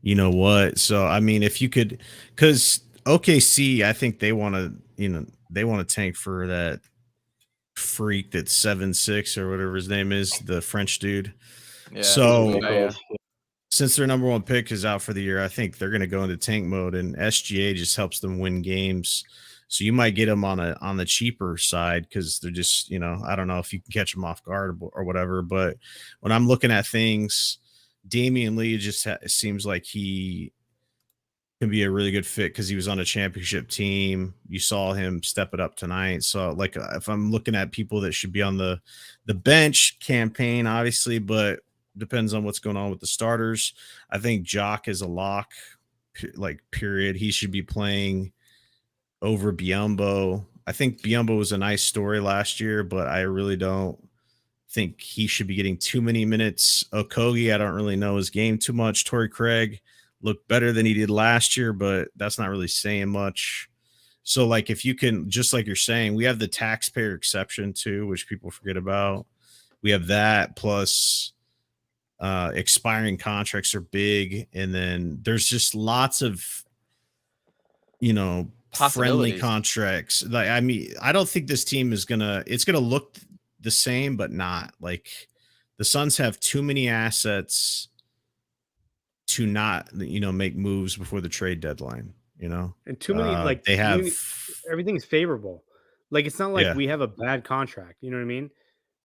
So I mean, if you could, because OKC, I think they want to tank for that freak that's 7'6" or whatever his name is, the French dude. Yeah, so since their number 1 pick is out for the year, I think they're going to go into tank mode, and SGA just helps them win games. So you might get them on the cheaper side because they're just, I don't know if you can catch them off guard or whatever. But when I'm looking at things, Damian Lee just seems like he can be a really good fit because he was on a championship team. You saw him step it up tonight. So like if I'm looking at people that should be on the bench, campaign, obviously, but depends on what's going on with the starters. I think Jock is a lock, like period. He should be playing over Biyombo. I think Biyombo was a nice story last year, but I really don't think he should be getting too many minutes. Okogie, I don't really know his game too much. Torrey Craig looked better than he did last year, but that's not really saying much. So like if you can, just like you're saying, we have the taxpayer exception too, which people forget about. We have that plus expiring contracts are big, and then there's just lots of friendly contracts. Like I mean, I don't think this team is gonna look the same, but not like the Suns have too many assets to not make moves before the trade deadline, and too many they have everything's favorable. Like it's not like we have a bad contract, you know what I mean?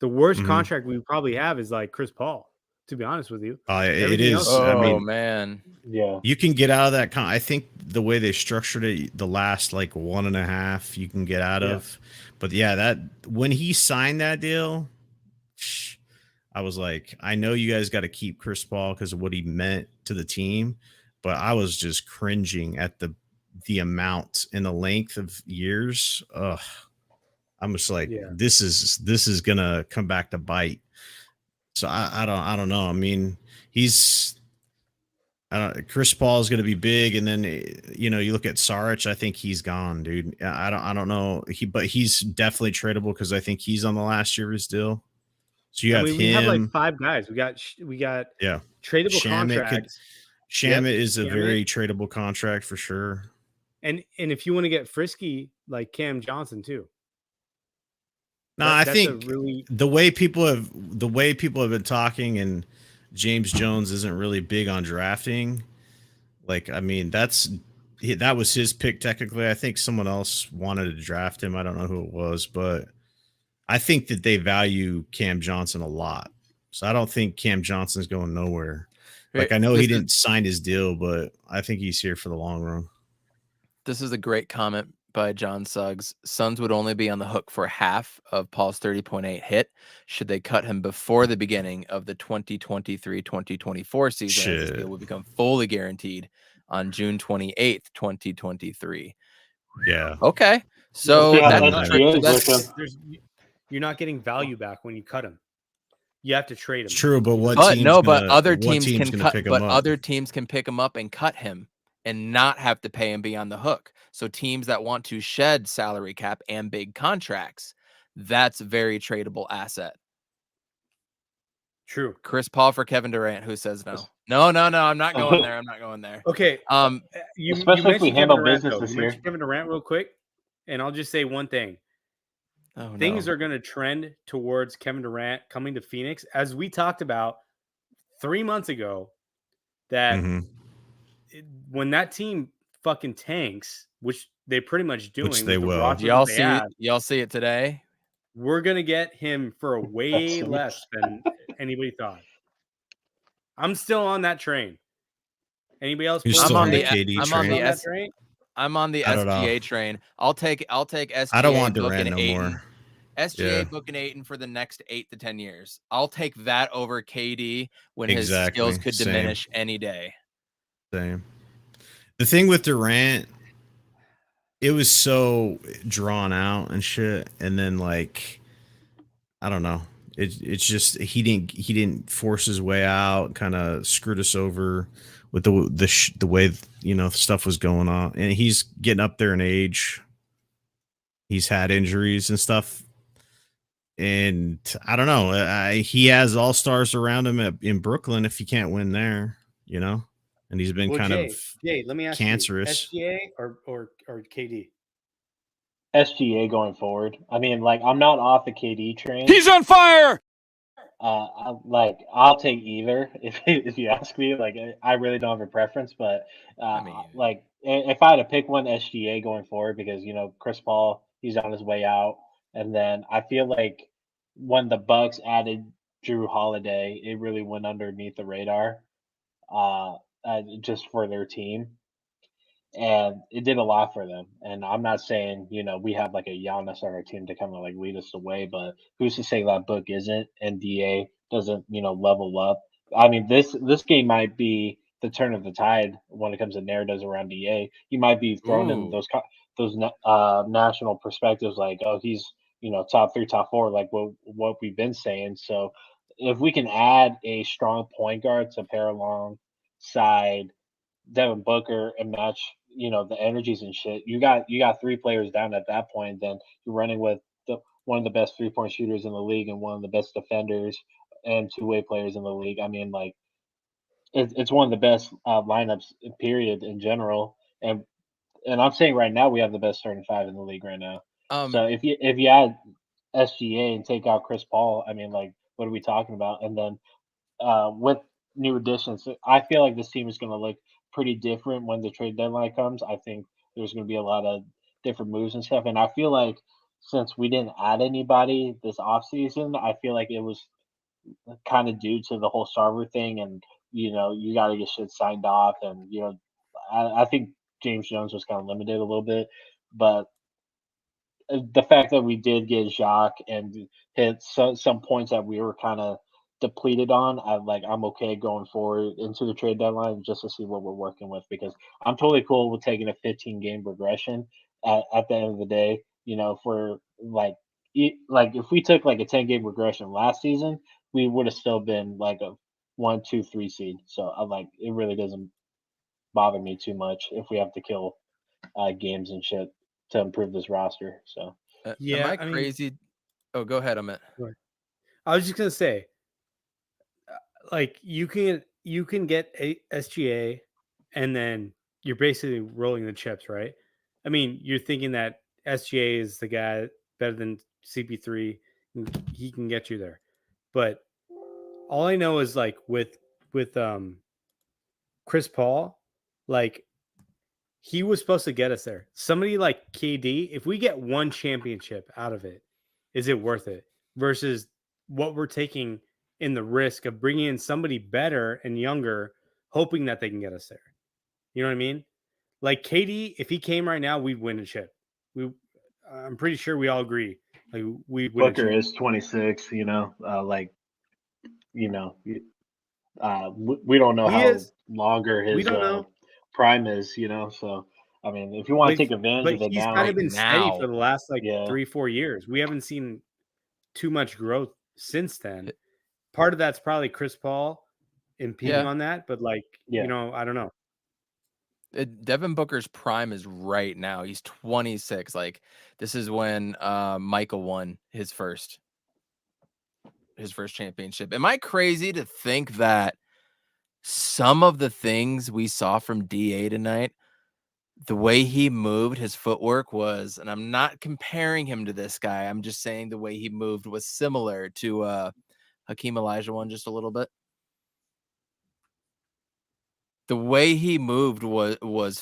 The worst contract we probably have is like Chris Paul, to be honest with you. It is. I mean, man. Yeah. You can get out of that. I think the way they structured it, the last like 1.5, you can get out of. But that when he signed that deal, I was like, I know you guys got to keep Chris Paul because of what he meant to the team, but I was just cringing at the the amount and the length of years, I'm just like, Yeah. this is gonna come back to bite. So I don't know. I mean, Chris Paul is going to be big, and then you look at Saric. I think he's gone, dude. I don't know. But he's definitely tradable because I think he's on the last year of his deal. So you have him. We have like 5 guys. We got yeah, tradable contracts. Shamit is a Shamit. very tradable contract for sure. And if you want to get frisky, like Cam Johnson too. No, I think the way people have been talking, and James Jones isn't really big on drafting. Like, I mean, that was his pick technically. I think someone else wanted to draft him. I don't know who it was, but I think that they value Cam Johnson a lot. So I don't think Cam Johnson's going nowhere. Like, I know he didn't sign his deal, but I think he's here for the long run. This is a great comment by John Suggs. Suns would only be on the hook for half of Paul's 30.8 hit should they cut him before the beginning of the 2023-2024 season. As his deal would become fully guaranteed on June 28th, 2023. Yeah. Okay. So you're not getting value back when you cut him. You have to trade him. It's true, but other teams can cut. But other teams can pick him up and cut him and not have to pay him be on the hook. So teams that want to shed salary cap and big contracts, that's a very tradable asset. True. Chris Paul for Kevin Durant. Who says no? No. I'm not going there. I'm not going there. Okay. You especially if we handle business this year. Kevin Durant real quick, and I'll just say one thing. Things are going to trend towards Kevin Durant coming to Phoenix, as we talked about 3 months ago. That when that team fucking tanks, which they pretty much doing, which they will. Y'all see it today. We're gonna get him for way less than anybody thought. I'm still on that train. Anybody else? I'm on the KD train. I'm on the SGA train. I'll take SGA. I don't want Durant no more. SGA booking Ayton for the next 8 to 10 years. I'll take that over KD when his skills could diminish any day. Same. The thing with Durant, it was so drawn out and shit, and then like, I don't know. It's just he didn't force his way out. Kind of screwed us over with the way stuff was going on, and he's getting up there in age. He's had injuries and stuff, and I don't know. He has all stars around him in Brooklyn. If he can't win there, and he's been let me ask cancerous. You, SGA or KD? SGA going forward. I mean, like, I'm not off the KD train. He's on fire. I'll take either if you ask me. Like, I really don't have a preference, but like, if I had to pick one, SGA going forward, because Chris Paul, he's on his way out, and then I feel like when the Bucks added Drew Holiday, it really went underneath the radar, just for their team. And it did a lot for them. And I'm not saying, we have like a Giannis on our team to kind of like lead us away, but who's to say that Book isn't and DA doesn't, level up? I mean, this game might be the turn of the tide when it comes to narratives around DA. You might be thrown in those national perspectives like, oh, he's, top 3, top 4, like what we've been saying. So if we can add a strong point guard to pair alongside Devin Booker and match, the energies and shit, you got 3 players down at that point. Then you're running with one of the best 3-point shooters in the league and one of the best defenders and 2-way players in the league. I mean, like, it's one of the best lineups, period, in general. And I'm saying right now we have the best starting 5 in the league right now. So if you add SGA and take out Chris Paul, I mean, like, what are we talking about? And then with new additions, I feel like this team is going to look pretty different when the trade deadline comes. I think there's going to be a lot of different moves and stuff. And I feel like since we didn't add anybody this offseason, I feel like it was kind of due to the whole Sarver thing. And, you got to get shit signed off. And, I think James Jones was kind of limited a little bit. But the fact that we did get Jacques and hit some points that we were kind of depleted on, I'm okay going forward into the trade deadline just to see what we're working with, because I'm totally cool with taking a 15 game regression at the end of the day. If we're if we took like a 10 game regression last season, we would have still been like a 1, 2, 3 seed. So I'm like, it really doesn't bother me too much if we have to kill games and shit to improve this roster. So Am I I mean, crazy? Oh, go ahead, Amit. I was just gonna say, like you can get a SGA, and then you're basically rolling the chips, right? I mean, you're thinking that SGA is the guy better than CP3, he can get you there. But all I know is like with Chris Paul, like he was supposed to get us there. Somebody like KD, if we get one championship out of it, is it worth it? Versus what we're taking in the risk of bringing in somebody better and younger, hoping that they can get us there. You know what I mean? Like KD, if he came right now, we'd win a chip. I'm pretty sure we all agree. Like we'd win a Booker chip. is 26. We don't know He how is. longer We his don't know. prime is. So I mean, if you want But to take advantage but of it he's kind now, of Right been steady now, for the last like yeah, 3-4 years. We haven't seen too much growth since then. Part of that's probably Chris Paul impeding yeah. on that, but like, yeah, I don't know. Devin Booker's prime is right now. He's 26. Like this is when Michael won his first championship. Am I crazy to think that some of the things we saw from DA tonight, the way he moved, his footwork was, and I'm not comparing him to this guy, I'm just saying the way he moved was similar to Hakeem Olajuwon just a little bit. The way he moved was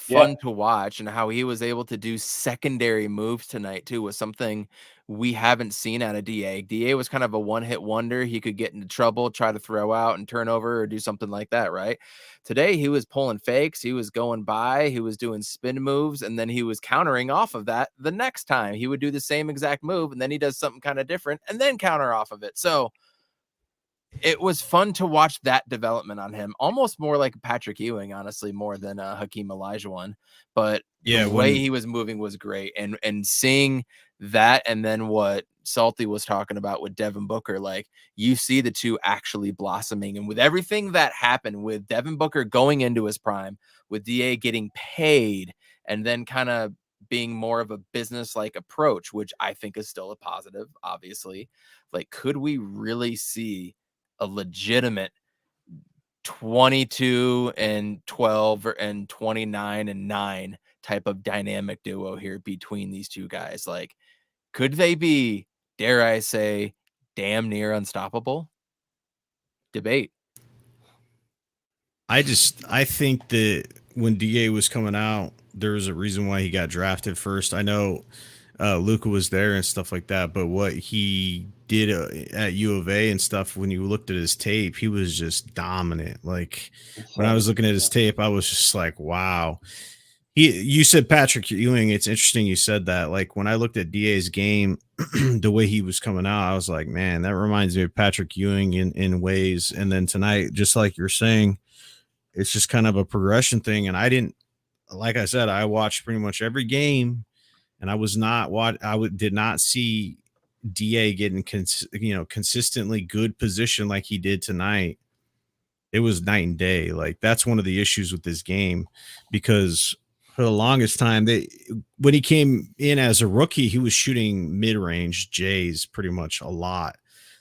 yeah. fun to watch, and how he was able to do secondary moves tonight too was something we haven't seen out of DA. DA was kind of a one-hit wonder. He could get into trouble, try to throw out and turn over or do something like that, right? Today he was pulling fakes, he was going by, he was doing spin moves, and then he was countering off of that the next time. He would do the same exact move, and then he does something kind of different and then counter off of it. So it was fun to watch that development on him, almost more like Patrick Ewing, honestly, more than Hakeem Olajuwon. But Yeah, the way he was moving was great, and seeing that, and then what Salty was talking about with Devin Booker, like you see the two actually blossoming, and with everything that happened with Devin Booker going into his prime, with DA getting paid, and then kind of being more of a business like approach, which I think is still a positive, obviously. Like, could we really see a legitimate 22 and 12 and 29 and 9 type of dynamic duo here between these two guys? Like, could they be, dare I say, damn near unstoppable? Debate. I think that when DA was coming out, there was a reason why he got drafted first. I know Luca was there and stuff like that, but what he did at U of A and stuff, when you looked at his tape, he was just dominant. Like when I was looking at his tape, I was just like, wow. You said Patrick Ewing. It's interesting you said that. Like when I looked at DA's game, the way he was coming out, I was like, man, that reminds me of Patrick Ewing in ways. And then tonight, just like you're saying, it's just kind of a progression thing. And I didn't, like I said, I watched pretty much every game, and I was not what did not see DA getting consistently good position like he did tonight. It was night and day. Like that's one of the issues with this game, because for the longest time, when he came in as a rookie, he was shooting mid-range J's pretty much a lot.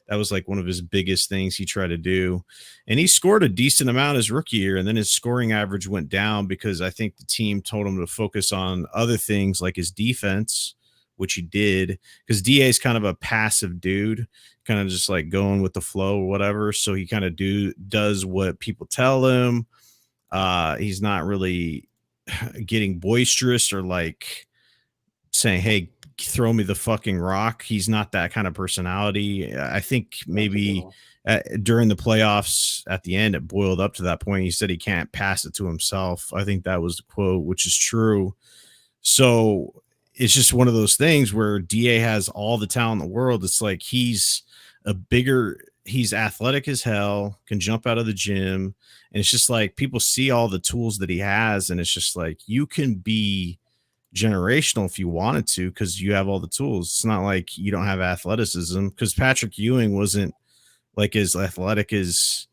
That was like one of his biggest things he tried to do. And he scored a decent amount his rookie year, and then his scoring average went down because I think the team told him to focus on other things like his defense, which he did, because DA is kind of a passive dude, kind of just like going with the flow or whatever. So he kind of does what people tell him. He's not really getting boisterous or like saying, hey, throw me the fucking rock. He's not that kind of personality. I think maybe during the playoffs at the end, it boiled up to that point. He said he can't pass it to himself. I think that was the quote, which is true. So it's just one of those things where DA has all the talent in the world. It's like he's a bigger he's athletic as hell, can jump out of the gym. And it's just like people see all the tools that he has. And it's just like you can be generational if you wanted to because you have all the tools. It's not like you don't have athleticism because Patrick Ewing wasn't like as athletic as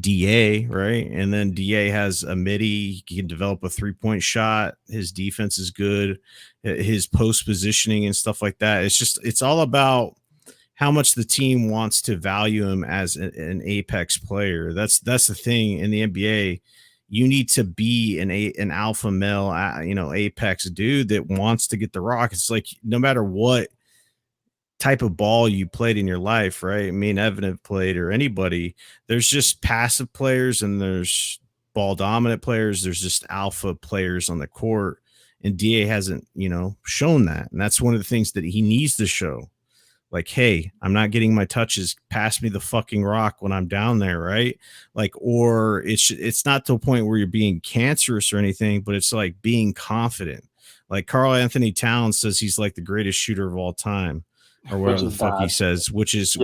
DA, right? And then DA has a midi. He can develop a 3-point shot. His defense is good. His post positioning and stuff like that. It's all about how much the team wants to value him as an apex player. That's the thing in the NBA. You need to be an alpha male, apex dude that wants to get the rock. It's like no matter what type of ball you played in your life, right? I mean, Evan played or anybody. There's just passive players and there's ball dominant players. There's just alpha players on the court, and DA hasn't, shown that. And that's one of the things that he needs to show. Like, hey, I'm not getting my touches. Pass me the fucking rock when I'm down there, right? Like, or it's not to a point where you're being cancerous or anything, but it's like being confident. Like Karl Anthony Towns says he's like the greatest shooter of all time, or whatever the fuck he says, which is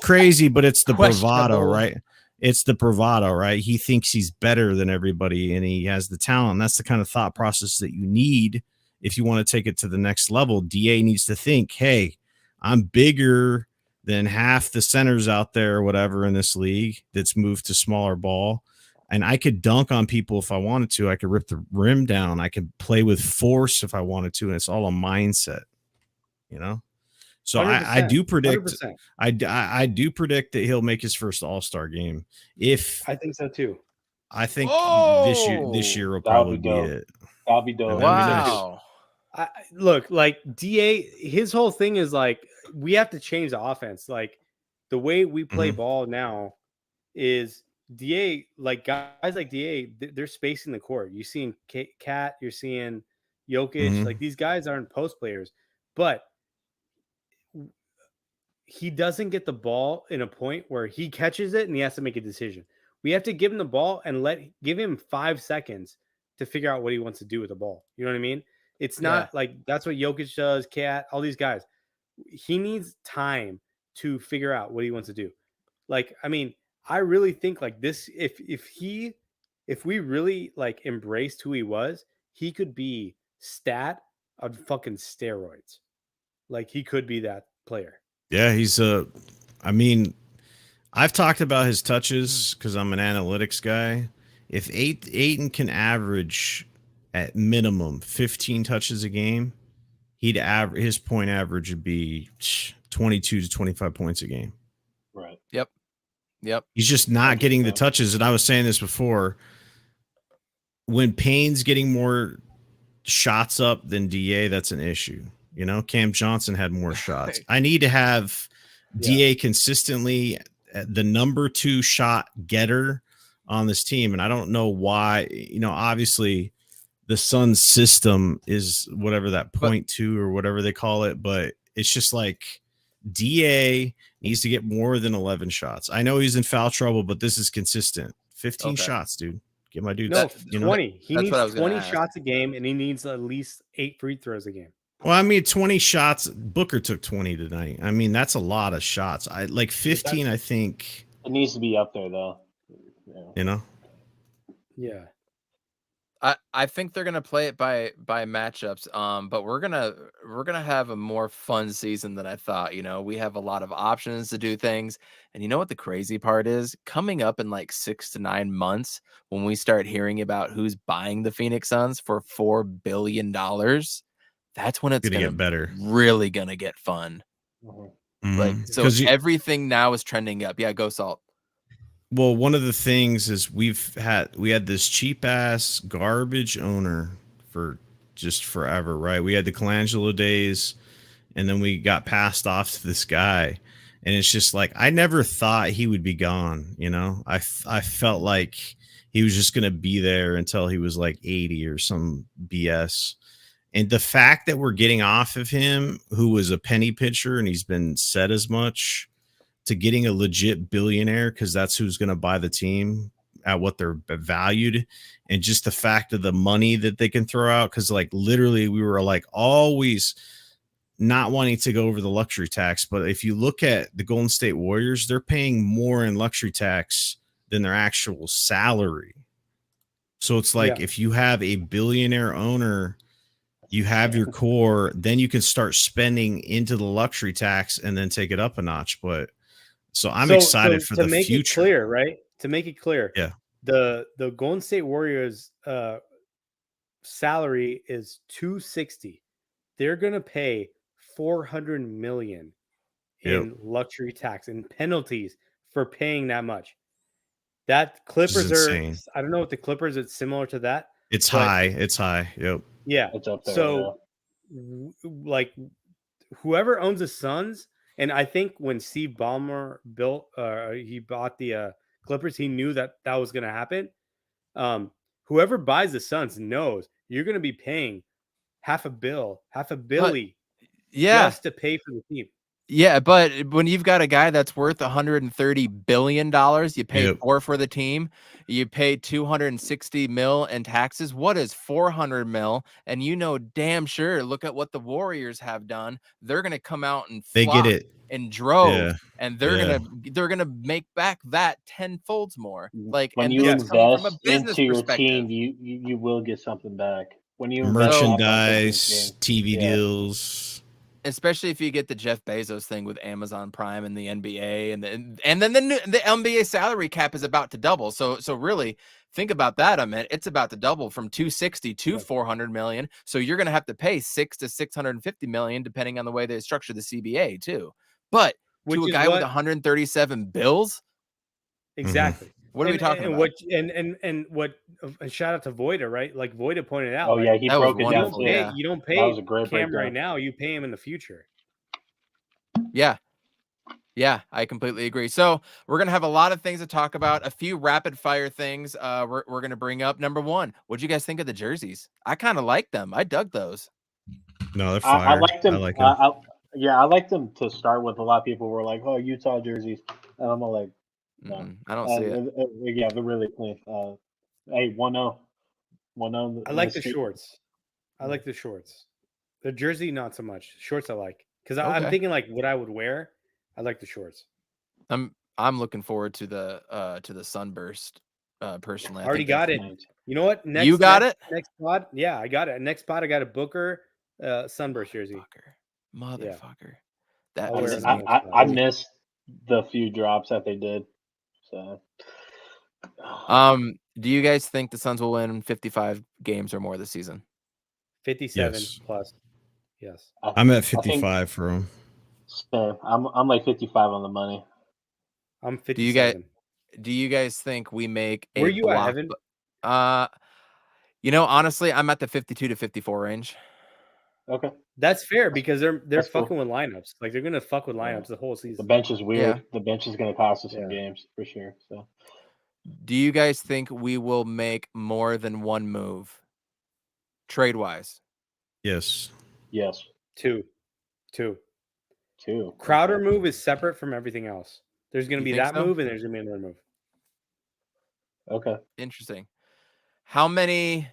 crazy, but it's the bravado, right? It's the bravado, right? He thinks he's better than everybody, and he has the talent. That's the kind of thought process that you need. If you want to take it to the next level, DA needs to think, hey, I'm bigger than half the centers out there or whatever in this league that's moved to smaller ball. And I could dunk on people if I wanted to. I could rip the rim down. I could play with force if I wanted to. And it's all a mindset, So I do predict, 100%. I do predict that he'll make his first All-Star game. I think so too. I think this year will probably be it. That'll be dope. Wow. Look, like DA, his whole thing is like we have to change the offense. Like the way we play ball now is DA, like guys like DA, they're spacing the court. You're seeing Cat, you're seeing Jokic. Like these guys aren't post players, but he doesn't get the ball in a point where he catches it and he has to make a decision. We have to give him the ball and give him 5 seconds to figure out what he wants to do with the ball. You know what I mean? It's not like that's what Jokic does, Cat, all these guys. He needs time to figure out what he wants to do. Like, I mean, I really think like this, if we really like embraced who he was, he could be stat on fucking steroids. Like he could be that player. Yeah, I've talked about his touches because I'm an analytics guy. If Ayton can average at minimum 15 touches a game, his point average would be 22 to 25 points a game. Right. Yep. He's just not getting the touches. And I was saying this before. When Payne's getting more shots up than DA, that's an issue. Cam Johnson had more shots. I need to have DA consistently the number 2 shot getter on this team. And I don't know why, obviously the Suns system is whatever that 0.2 or whatever they call it. But it's just like DA needs to get more than 11 shots. I know he's in foul trouble, but this is consistent. 15 shots, dude. Get my dude. No, 20. He needs 20 shots a game, and he needs at least 8 free throws a game. Well, I mean, 20 shots. Booker took 20 tonight. I mean, that's a lot of shots. I like 15. I think it needs to be up there, though. Yeah. I think they're gonna play it by matchups. But we're gonna have a more fun season than I thought. We have a lot of options to do things, and you know what the crazy part is? Coming up in like 6 to 9 months, when we start hearing about who's buying the Phoenix Suns for $4 billion, that's when it's gonna get better. Really gonna get fun. Like so, everything now is trending up. Yeah, go Salt. Well, one of the things is we had this cheap ass garbage owner for just forever, right? We had the Colangelo days, and then we got passed off to this guy, and it's just like I never thought he would be gone. I felt like he was just gonna be there until he was like 80 or some BS. And the fact that we're getting off of him, who was a penny pitcher, and he's been said as much, to getting a legit billionaire, because that's who's going to buy the team at what they're valued, and just the fact of the money that they can throw out, because like literally we were like always not wanting to go over the luxury tax, but if you look at the Golden State Warriors, they're paying more in luxury tax than their actual salary. So it's like if you have a billionaire owner, you have your core, then you can start spending into the luxury tax and then take it up a notch. But so I'm excited for the make future. It clear, right? To make it clear, Yeah. The Golden State Warriors salary is $260. They're gonna pay $400 million in luxury tax and penalties for paying that much. That Clippers are, I don't know what the Clippers, it's similar to that. It's high. It's high. Yep. Yeah. It's up there. So like whoever owns the Suns, and I think when Steve Ballmer he bought the Clippers, he knew that was going to happen. Whoever buys the Suns knows you're going to be paying half a billy just to pay for the team. Yeah, but when you've got a guy that's worth $130 billion, you pay $4 for the team, you pay $260 million in taxes. What is $400 million? And you know damn sure, look at what the Warriors have done. They're going to come out and they get it and drove, and they're gonna make back that 10-fold more. Like when you invest into your team, you will get something back. When you merchandise, TV deals. Especially if you get the Jeff Bezos thing with Amazon Prime and the NBA, and then the NBA salary cap is about to double. So really think about that. I mean, it's about to double from 260 to 400 million. So you're going to have to pay $600 to $650 million, depending on the way they structure the CBA too. But to a guy with 137 bills, exactly. What are we talking about? And shout out to Voida, right? Like Voida pointed out. Oh yeah, he broke it down. You don't pay Cam right now. You pay him in the future. Yeah, I completely agree. So we're gonna have a lot of things to talk about. A few rapid fire things. We're gonna bring up. Number one, what'd you guys think of the jerseys? I kind of like them. I dug those. No, they're fire. I like them. I like them to start with. A lot of people were like, "Oh, Utah jerseys," and I'm like. No. I don't see it. Yeah, they're really clean. Hey, 1-0. I like the shorts. I like the shorts. The jersey, not so much. Shorts I like. Because I'm thinking like what I would wear. I like the shorts. I'm looking forward to the sunburst. Personally, I already got it. You know what? You got it? Next pod? Yeah, I got it. Next pod, I got a Booker sunburst jersey. Motherfucker. Yeah. I missed the few drops that they did. So, do you guys think the Suns will win 55 games or more this season? 57 plus. Yes. I'm at 55 for them. I'm like 55 on the money. I'm 57. Do you guys think we make a Where you at, Evan? Honestly, I'm at the 52 to 54 range. Okay. That's fair because they're fucking with lineups. Like they're gonna fuck with lineups the whole season. The bench is weird. Yeah. The bench is gonna cost us some games for sure. So, do you guys think we will make more than one move, trade wise? Yes. Two. Crowder move is separate from everything else. There's gonna be that move and there's gonna be another move. Okay. Interesting. How many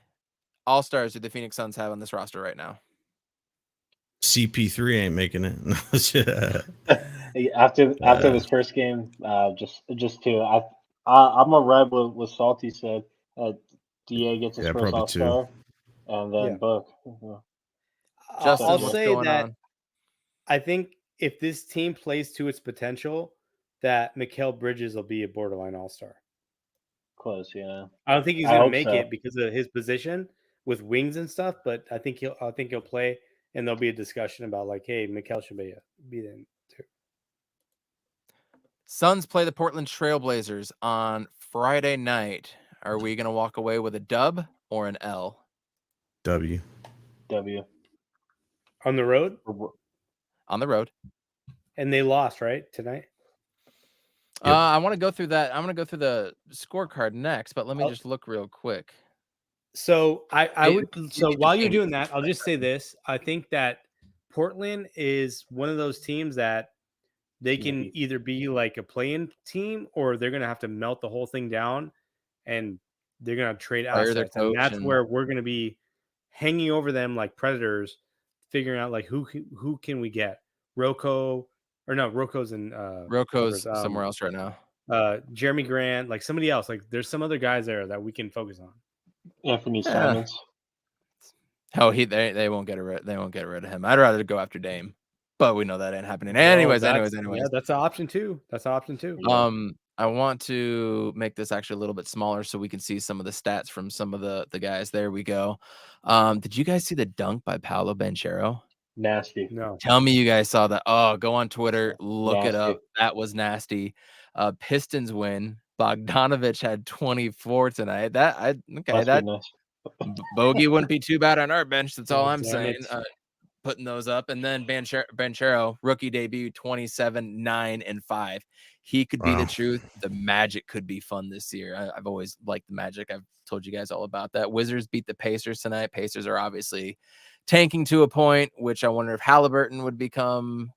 All-Stars do the Phoenix Suns have on this roster right now? CP3 ain't making it. after this first game, just two. I'm a red with what Salty said. Da gets his first All-Star, and then Book. Justin, I'll say that I think if this team plays to its potential, that Mikal Bridges will be a borderline All-Star. Close, yeah. I don't think he's going to make it because of his position with wings and stuff, but I think he'll play. And there'll be a discussion about like, hey, Mikal should be there too. Suns play the Portland Trailblazers on Friday night. Are we going to walk away with a dub or an L? W. On the road? On the road. And they lost, right, tonight? Yep. I want to go through that. I'm going to go through the scorecard next, but let me just look real quick. So while you're doing that, I'll just say this. I think that Portland is one of those teams that they can either be like a play-in team or they're going to have to melt the whole thing down and they're going to trade assets. And that's where we're going to be hanging over them like predators figuring out like who can we get. Rocco's in Rocco's Clippers, somewhere else right now. Jeremy Grant, like somebody else. Like there's some other guys there that we can focus on. Anthony Simons. Oh, they won't get rid of him. I'd rather go after Dame, but we know that ain't happening. Anyways. Yeah, that's an option too. I want to make this actually a little bit smaller so we can see some of the stats from some of the guys. There we go. Did you guys see the dunk by Paolo Banchero? Nasty. No. Tell me you guys saw that. Oh, go on Twitter, look it up. That was nasty. Pistons win. Bogdanovich had 24 tonight. Bogey wouldn't be too bad on our bench. That's all I'm saying. Putting those up. And then Banchero, rookie debut, 27, 9, and 5. He could be the truth. The Magic could be fun this year. I've always liked the Magic. I've told you guys all about that. Wizards beat the Pacers tonight. Pacers are obviously tanking to a point, which I wonder if Halliburton would become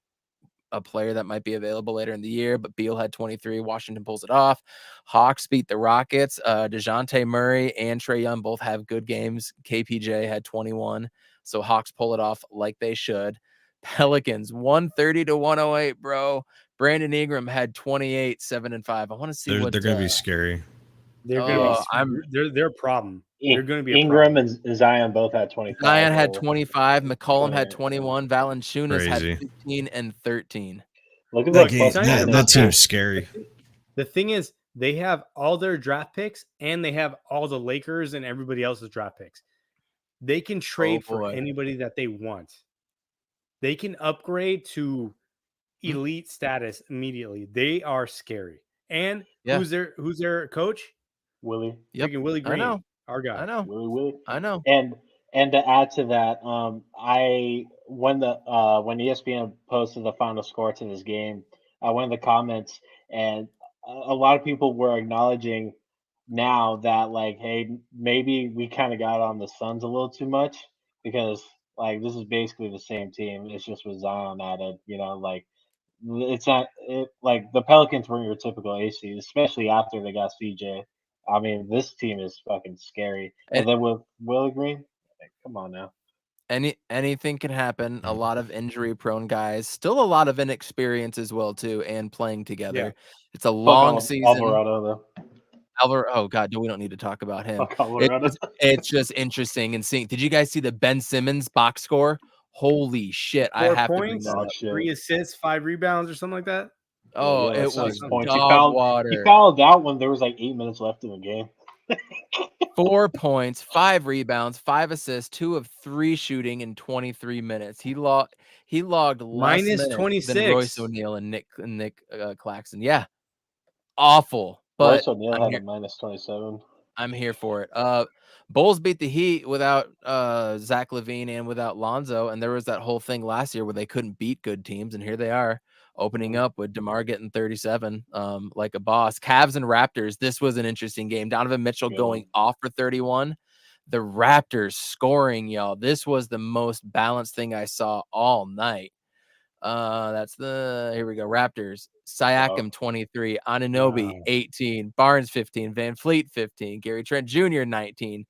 a player that might be available later in the year, but Beal had 23. Washington pulls it off. Hawks beat the Rockets. DeJounte Murray and Trae Young both have good games. KPJ had 21. So Hawks pull it off like they should. Pelicans 130-108, bro. Brandon Ingram had 28, 7 and 5. I want to see they're what going to be scary. They're going to be. They're a problem. They're going to be Ingram and Zion both had 25. Zion had 25. McCollum had 21. Valanciunas had 15 and 13. Look at that team's scary. The thing is, they have all their draft picks and they have all the Lakers and everybody else's draft picks. They can trade for anybody that they want. They can upgrade to elite status immediately. They are scary. And who's their coach? Willie. Yep. Willie Green. I know. Our guy. I know. Willie. I know. And to add to that, when ESPN posted the final score to this game, I went in the comments and a lot of people were acknowledging now that like, hey, maybe we kind of got on the Suns a little too much because like this is basically the same team. It's just with Zion added, like it's not like the Pelicans weren't your typical AC, especially after they got CJ. I mean, this team is fucking scary. And then with Willie Green, come on now. Anything can happen. A lot of injury-prone guys. Still a lot of inexperience as well, too, and playing together. Yeah. It's a long season. Alvarado, though. Oh, God, we don't need to talk about him. It's just interesting and seeing. Did you guys see the Ben Simmons box score? Holy shit. 4 points, 3 assists, 5 rebounds or something like that. Oh, it was water. He fouled out when there was like 8 minutes left in the game. 4 points, 5 rebounds, 5 assists, 2 of 3 shooting in 23 minutes. He logged less minus 26 than Royce O'Neal and Nick Claxton. Yeah, awful. But Royce O'Neal had a minus 27. I'm here for it. Bulls beat the Heat without Zach LaVine and without Lonzo, and there was that whole thing last year where they couldn't beat good teams, and here they are opening up with DeMar getting 37 like a boss. Cavs and Raptors, this was an interesting game. Donovan Mitchell going off for 31. The Raptors scoring, y'all. This was the most balanced thing I saw all night. Here we go. Raptors. Siakam 23, Anunoby 18, Barnes 15, Van Fleet 15, Gary Trent Jr. 19.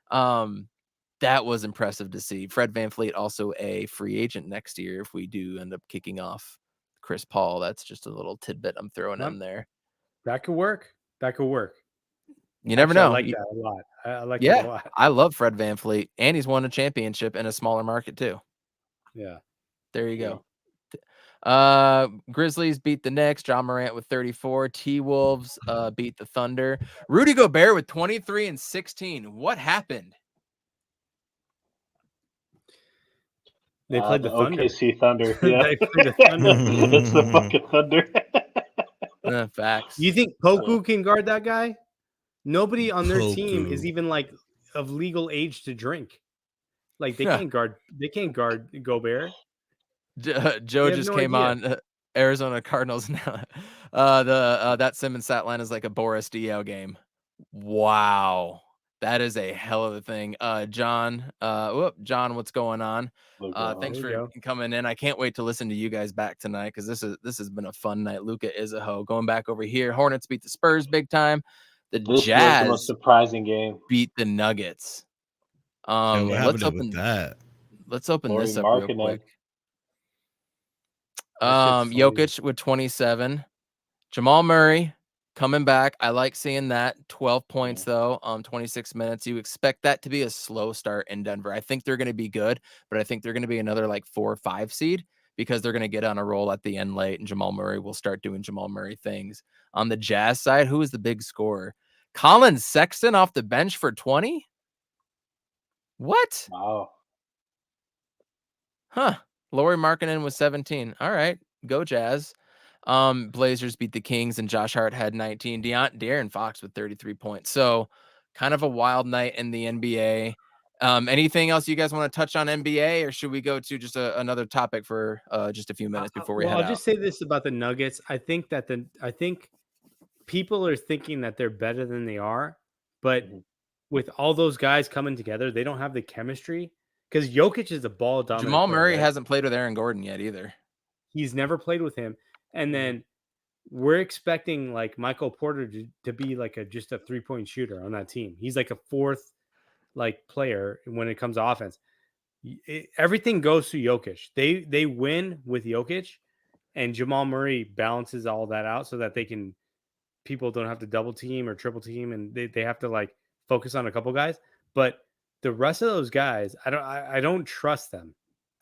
That was impressive to see. Fred Van Fleet also a free agent next year if we do end up kicking off Chris Paul. That's just a little tidbit I'm throwing in there. That could work. You never know. I like that a lot. I like that a lot. I love Fred Van Fleet, and he's won a championship in a smaller market too. Yeah. There you go. Grizzlies beat the Knicks. John Morant with 34. T-Wolves beat the Thunder. Rudy Gobert with 23 and 16. What happened? They played the Thunder. OKC Thunder. Yeah. They played the Thunder. It's the fucking Thunder. Facts. You think Poku can guard that guy? Nobody on their team is even like of legal age to drink. Like they can't guard. They can't guard Gobert. Joe just came on Arizona Cardinals now. That Simmons stat line is like a Boris Diaw game. Wow. That is a hell of a thing. John, what's going on? Thanks for coming in. I can't wait to listen to you guys back tonight because this has been a fun night. Luka Izaho going back over here. Hornets beat the Spurs big time. This Jazz was the most surprising game. Beat the Nuggets. What happened with that? Let's open Lauri this up real Markkanen. quick. That shit's Jokic with 27. Jamal Murray coming back. I like seeing that. 12 points though, 26 minutes. You expect that to be a slow start in Denver. I think they're going to be good, but I think they're going to be another like 4 or 5 seed because they're going to get on a roll at the end late, and Jamal Murray will start doing Jamal Murray things. On the Jazz side, who is the big scorer? Colin Sexton off the bench for 20? What? Wow. Huh. Lauri Markkanen was 17. All right. Go Jazz. Blazers beat the Kings, and Josh Hart had 19. De'Aaron Fox with 33 points. So kind of a wild night in the NBA. Anything else you guys want to touch on NBA, or should we go to just another topic for just a few minutes before we head I'll out? just say this about the Nuggets. I think people are thinking that they're better than they are, but with all those guys coming together, they don't have the chemistry because Jokic is a ball dominant. Jamal Murray player, right? hasn't played with Aaron Gordon yet either. He's never played with him. And then we're expecting like Michael Porter to be like just a 3-point shooter on that team. He's like a fourth like player when it comes to offense. Everything goes through Jokic. They win with Jokic, and Jamal Murray balances all that out so that people don't have to double team or triple team, and they have to like focus on a couple guys. But the rest of those guys, I don't trust them.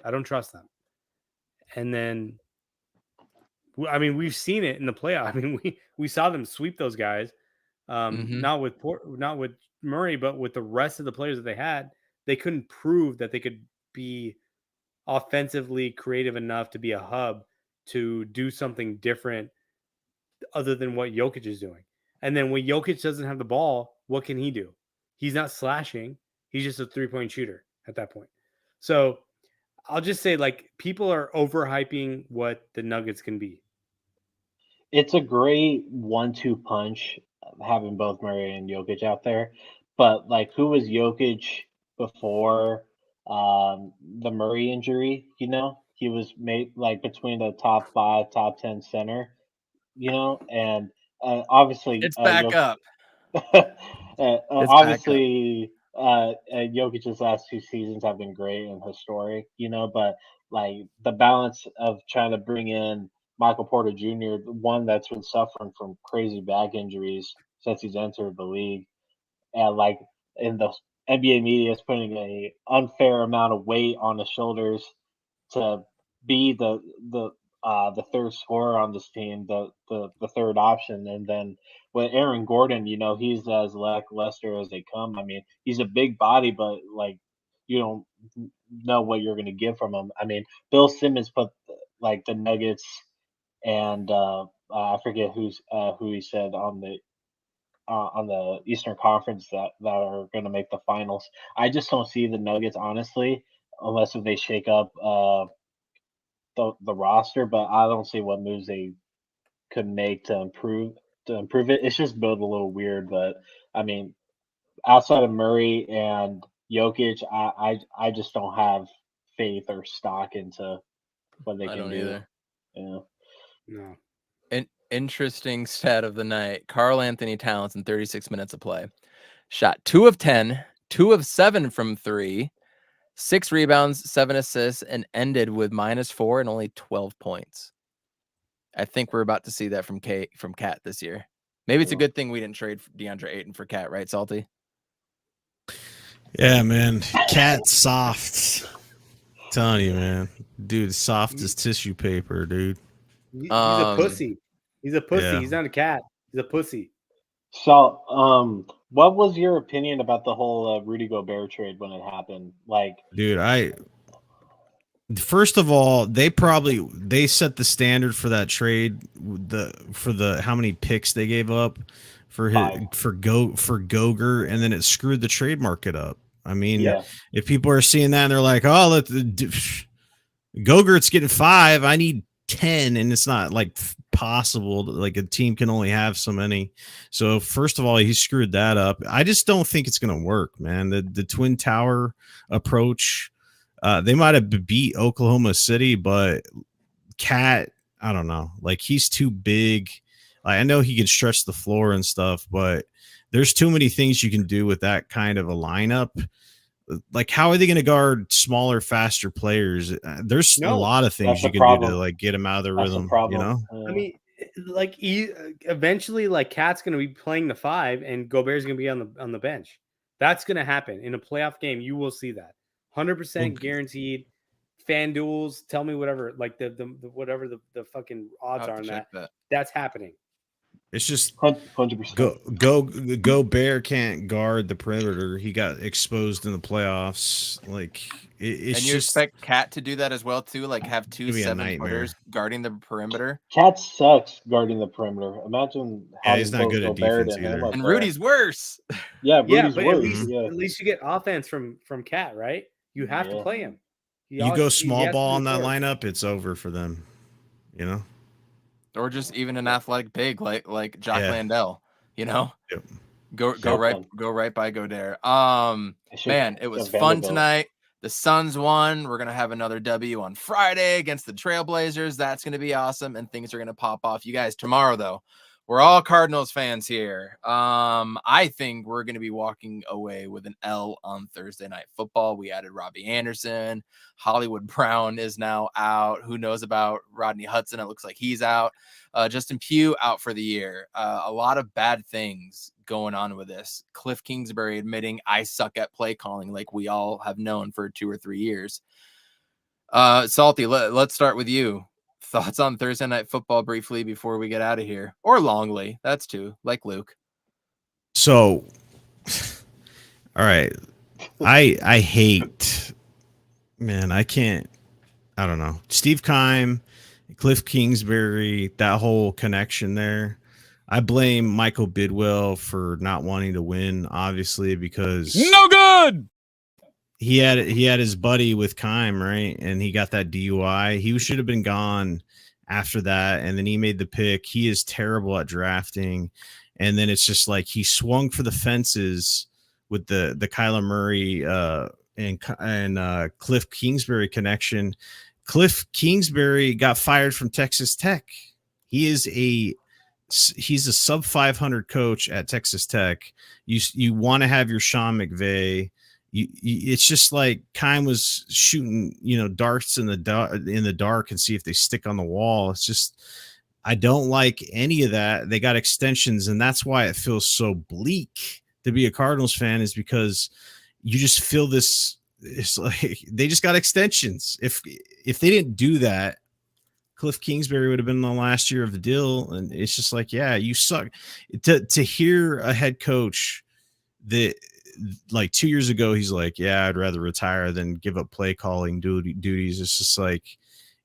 I don't trust them. And then, I mean, we've seen it in the playoff. I mean, we saw them sweep those guys. Not with Murray, but with the rest of the players that they had, they couldn't prove that they could be offensively creative enough to be a hub to do something different other than what Jokic is doing. And then when Jokic doesn't have the ball, what can he do? He's not slashing. He's just a 3-point shooter at that point. So I'll just say, like, people are overhyping what the Nuggets can be. It's a great 1-2 punch having both Murray and Jokic out there. But like, who was Jokic before the Murray injury? You know, he was made like between the top 5, top 10 center. You know, and obviously It's back up. obviously, Jokic's last 2 seasons have been great and historic, you know, but like the balance of trying to bring in Michael Porter Jr., the one that's been suffering from crazy back injuries since he's entered the league, and like in the NBA media is putting a unfair amount of weight on his shoulders to be the third scorer on this team, the third option, and then with Aaron Gordon, you know, he's as lackluster as they come. I mean, he's a big body, but like you don't know what you're going to get from him. I mean, Bill Simmons put like the Nuggets and I forget who he said on the Eastern Conference that are going to make the finals. I just don't see the Nuggets honestly, unless if they shake up the roster, but I don't see what moves they could make to improve it. It's just built a little weird, but I mean, outside of Murray and Jokic, I just don't have faith or stock into what they can do. Either. Yeah. No. An interesting stat of the night. Karl Anthony Towns in 36 minutes of play. Shot 2 of 10, 2 of 7 from 3, 6 rebounds, 7 assists, and ended with -4 and only 12 points. I think we're about to see that from Cat this year. Maybe it's a good thing we didn't trade DeAndre Ayton for Cat, right, Salty? Yeah, man. Cat's soft. I'm telling you, man. Dude, soft as tissue paper, dude. He's a pussy. He's a pussy. Yeah. He's not a cat. He's a pussy. So, what was your opinion about the whole Rudy Gobert trade when it happened? Like, dude, first of all, they set the standard for that trade, for the how many picks they gave up for Goger, and then it screwed the trade market up. I mean, if people are seeing that and they're like, "Oh, Gogert's getting 5, I need 10," and it's not like possible that, like, a team can only have so many. So first of all, he screwed that up. I just don't think it's going to work, man. The Twin Tower approach. They might have beat Oklahoma City, but Cat, I don't know. Like, he's too big. I know he can stretch the floor and stuff, but there's too many things you can do with that kind of a lineup. Like, how are they going to guard smaller, faster players? There's a lot of things you can do to like get them out of their rhythm. You know, I mean, like eventually, like Cat's going to be playing the 5, and Gobert's going to be on the bench. That's going to happen in a playoff game. You will see that 100% guaranteed. FanDuels, tell me whatever, like the whatever the fucking odds are on that. That's happening. It's just 100%. Gobert can't guard the perimeter. He got exposed in the playoffs. Like it's and you just expect Cat to do that as well too, like have 2 7-footers guarding the perimeter. Cat sucks guarding the perimeter. Imagine how he's not good at Gobert defense either. And Rudy's worse. Yeah, Rudy's but worse. at least you get offense from Cat, right? You have to play him. You go small ball on that lineup, it's over for them. You know, or just even an athletic big like Jock Landell. You know, go right by Gobert. Man, it was fun tonight. The Suns won. We're gonna have another W on Friday against the Trailblazers. That's gonna be awesome, and things are gonna pop off. You guys, tomorrow though, we're all Cardinals fans here. I think we're going to be walking away with an L on Thursday Night Football. We added Robbie Anderson. Hollywood Brown is now out. Who knows about Rodney Hudson? It looks like he's out. Justin Pugh out for the year. A lot of bad things going on with this. Cliff Kingsbury admitting I suck at play calling, like we all have known for 2 or 3 years. Salty, let's start with you. Thoughts on Thursday Night Football briefly before we get out of here, or Longley. That's too, like Luke. So, all right. I hate, man, I don't know. Steve Keim, Cliff Kingsbury, that whole connection there. I blame Michael Bidwell for not wanting to win, obviously, because no good. He had his buddy with Keim, right? And he got that DUI. He should have been gone after that. And then he made the pick. He is terrible at drafting. And then it's just like he swung for the fences with the Kyler Murray and Cliff Kingsbury connection. Cliff Kingsbury got fired from Texas Tech. He's a sub 500 coach at Texas Tech. You want to have your Sean McVay. It's just like Keim was shooting, darts in the dark and see if they stick on the wall. It's just, I don't like any of that. They got extensions, and that's why it feels so bleak to be a Cardinals fan, is because you just feel this. It's like they just got extensions. If they didn't do that, Cliff Kingsbury would have been the last year of the deal, and it's just like, yeah, you suck. To hear a head coach that, like 2 years ago, he's like, yeah, I'd rather retire than give up play calling duties. It's just like,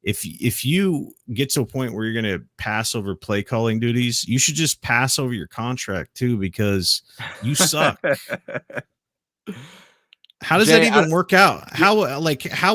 if you get to a point where you're going to pass over play calling duties, you should just pass over your contract too, because you suck. How does that even work out? How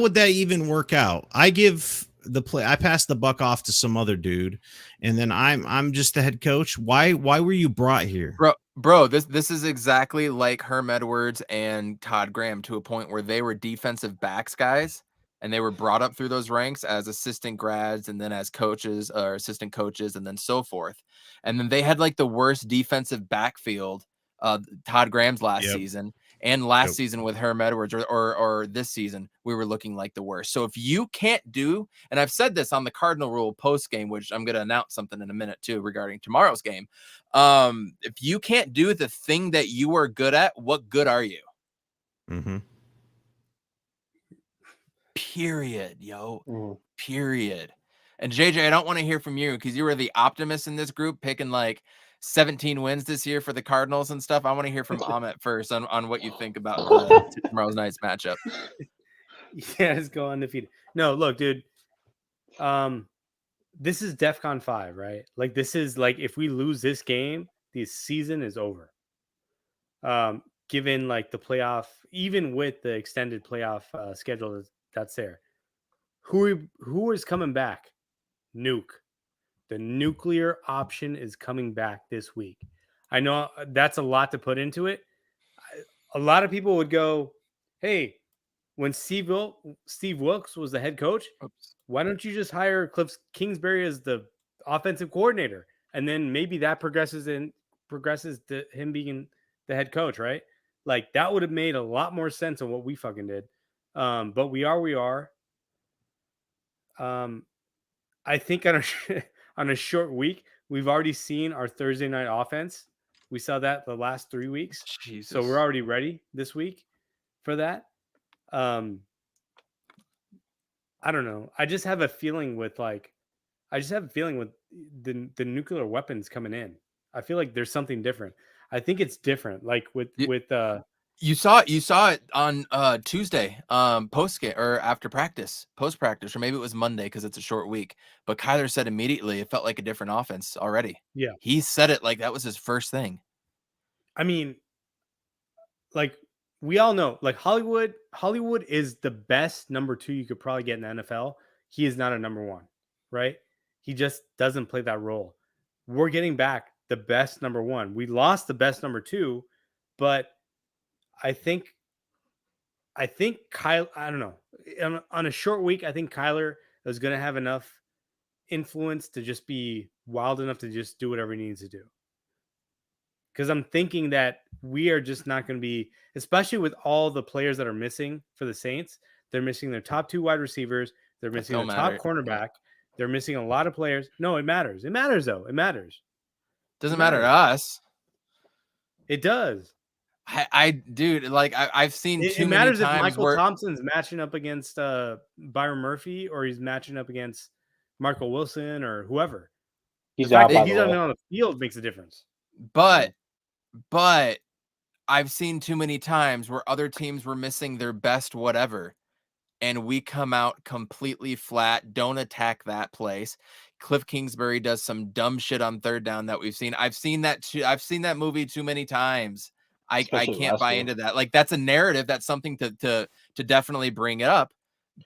would that even work out? I pass the buck off to some other dude, and then I'm just the head coach. Why were you brought here? Bro, this is exactly like Herm Edwards and Todd Graham, to a point where they were defensive backs guys, and they were brought up through those ranks as assistant grads, and then as coaches or assistant coaches, and then so forth. And then they had like the worst defensive backfield, Todd Graham's last season, and last season with Herm Edwards, or this season, we were looking like the worst. So if you can't do, and I've said this on the Cardinal Rule post game, which I'm going to announce something in a minute too regarding tomorrow's game. If you can't do the thing that you are good at, what good are you? Mm-hmm. Period, yo. Period. And JJ, I don't want to hear from you because you were the optimist in this group, picking like 17 wins this year for the Cardinals and stuff. I want to hear from Amit first on what you think about tomorrow's night's matchup. Yeah, let's go undefeated. No, look, dude. This is DEFCON 5, right? Like, this is like, if we lose this game, the season is over. Given like the playoff, even with the extended playoff schedule that's there. Who is coming back? Nuke. The nuclear option is coming back this week. I know that's a lot to put into it. A lot of people would go, hey, when Steve Wilkes was the head coach, why don't you just hire Cliff Kingsbury as the offensive coordinator? And then maybe that progresses to him being the head coach, right? Like that would have made a lot more sense of what we fucking did. But we are. I think on a on a short week, we've already seen our Thursday night offense. We saw that the last 3 weeks. So we're Jesus. already ready this week for that. Um, I don't know. I just have a feeling with the nuclear weapons coming in. I feel like there's something different. I think it's different. Like You, with you saw it on Tuesday, post game or after practice, post practice, or maybe it was Monday because it's a short week. But Kyler said immediately it felt like a different offense already. yeah. He said it like that was his first thing. I mean, like we all know, like Hollywood is the best number 2 you could probably get in the NFL. He is not a number 1, right? He just doesn't play that role. We're getting back the best number 1. We lost the best number 2, but I think Kyle, I don't know. On a short week, I think Kyler is going to have enough influence to just be wild enough to just do whatever he needs to do. Because I'm thinking that we are just not going to be, especially with all the players that are missing for the Saints. They're missing their top 2 wide receivers. They're That missing don't their top matter. cornerback. They're missing a lot of players. No, it matters. It matters, though. It matters. Doesn't It matter to matters. us. It does. Dude, like I've seen It, too it many matters if times Michael where Thompson's matching up against Byron Murphy or he's matching up against Marco Wilson or whoever. He's The fact out, that by he's the not way. on the field makes a difference. but I've seen too many times where other teams were missing their best whatever, and we come out completely flat, don't attack that place. Cliff Kingsbury does some dumb shit on third down that we've seen. I've seen that movie too many times. I Especially can't last buy year. into that. Like that's a narrative. That's something to definitely bring it up.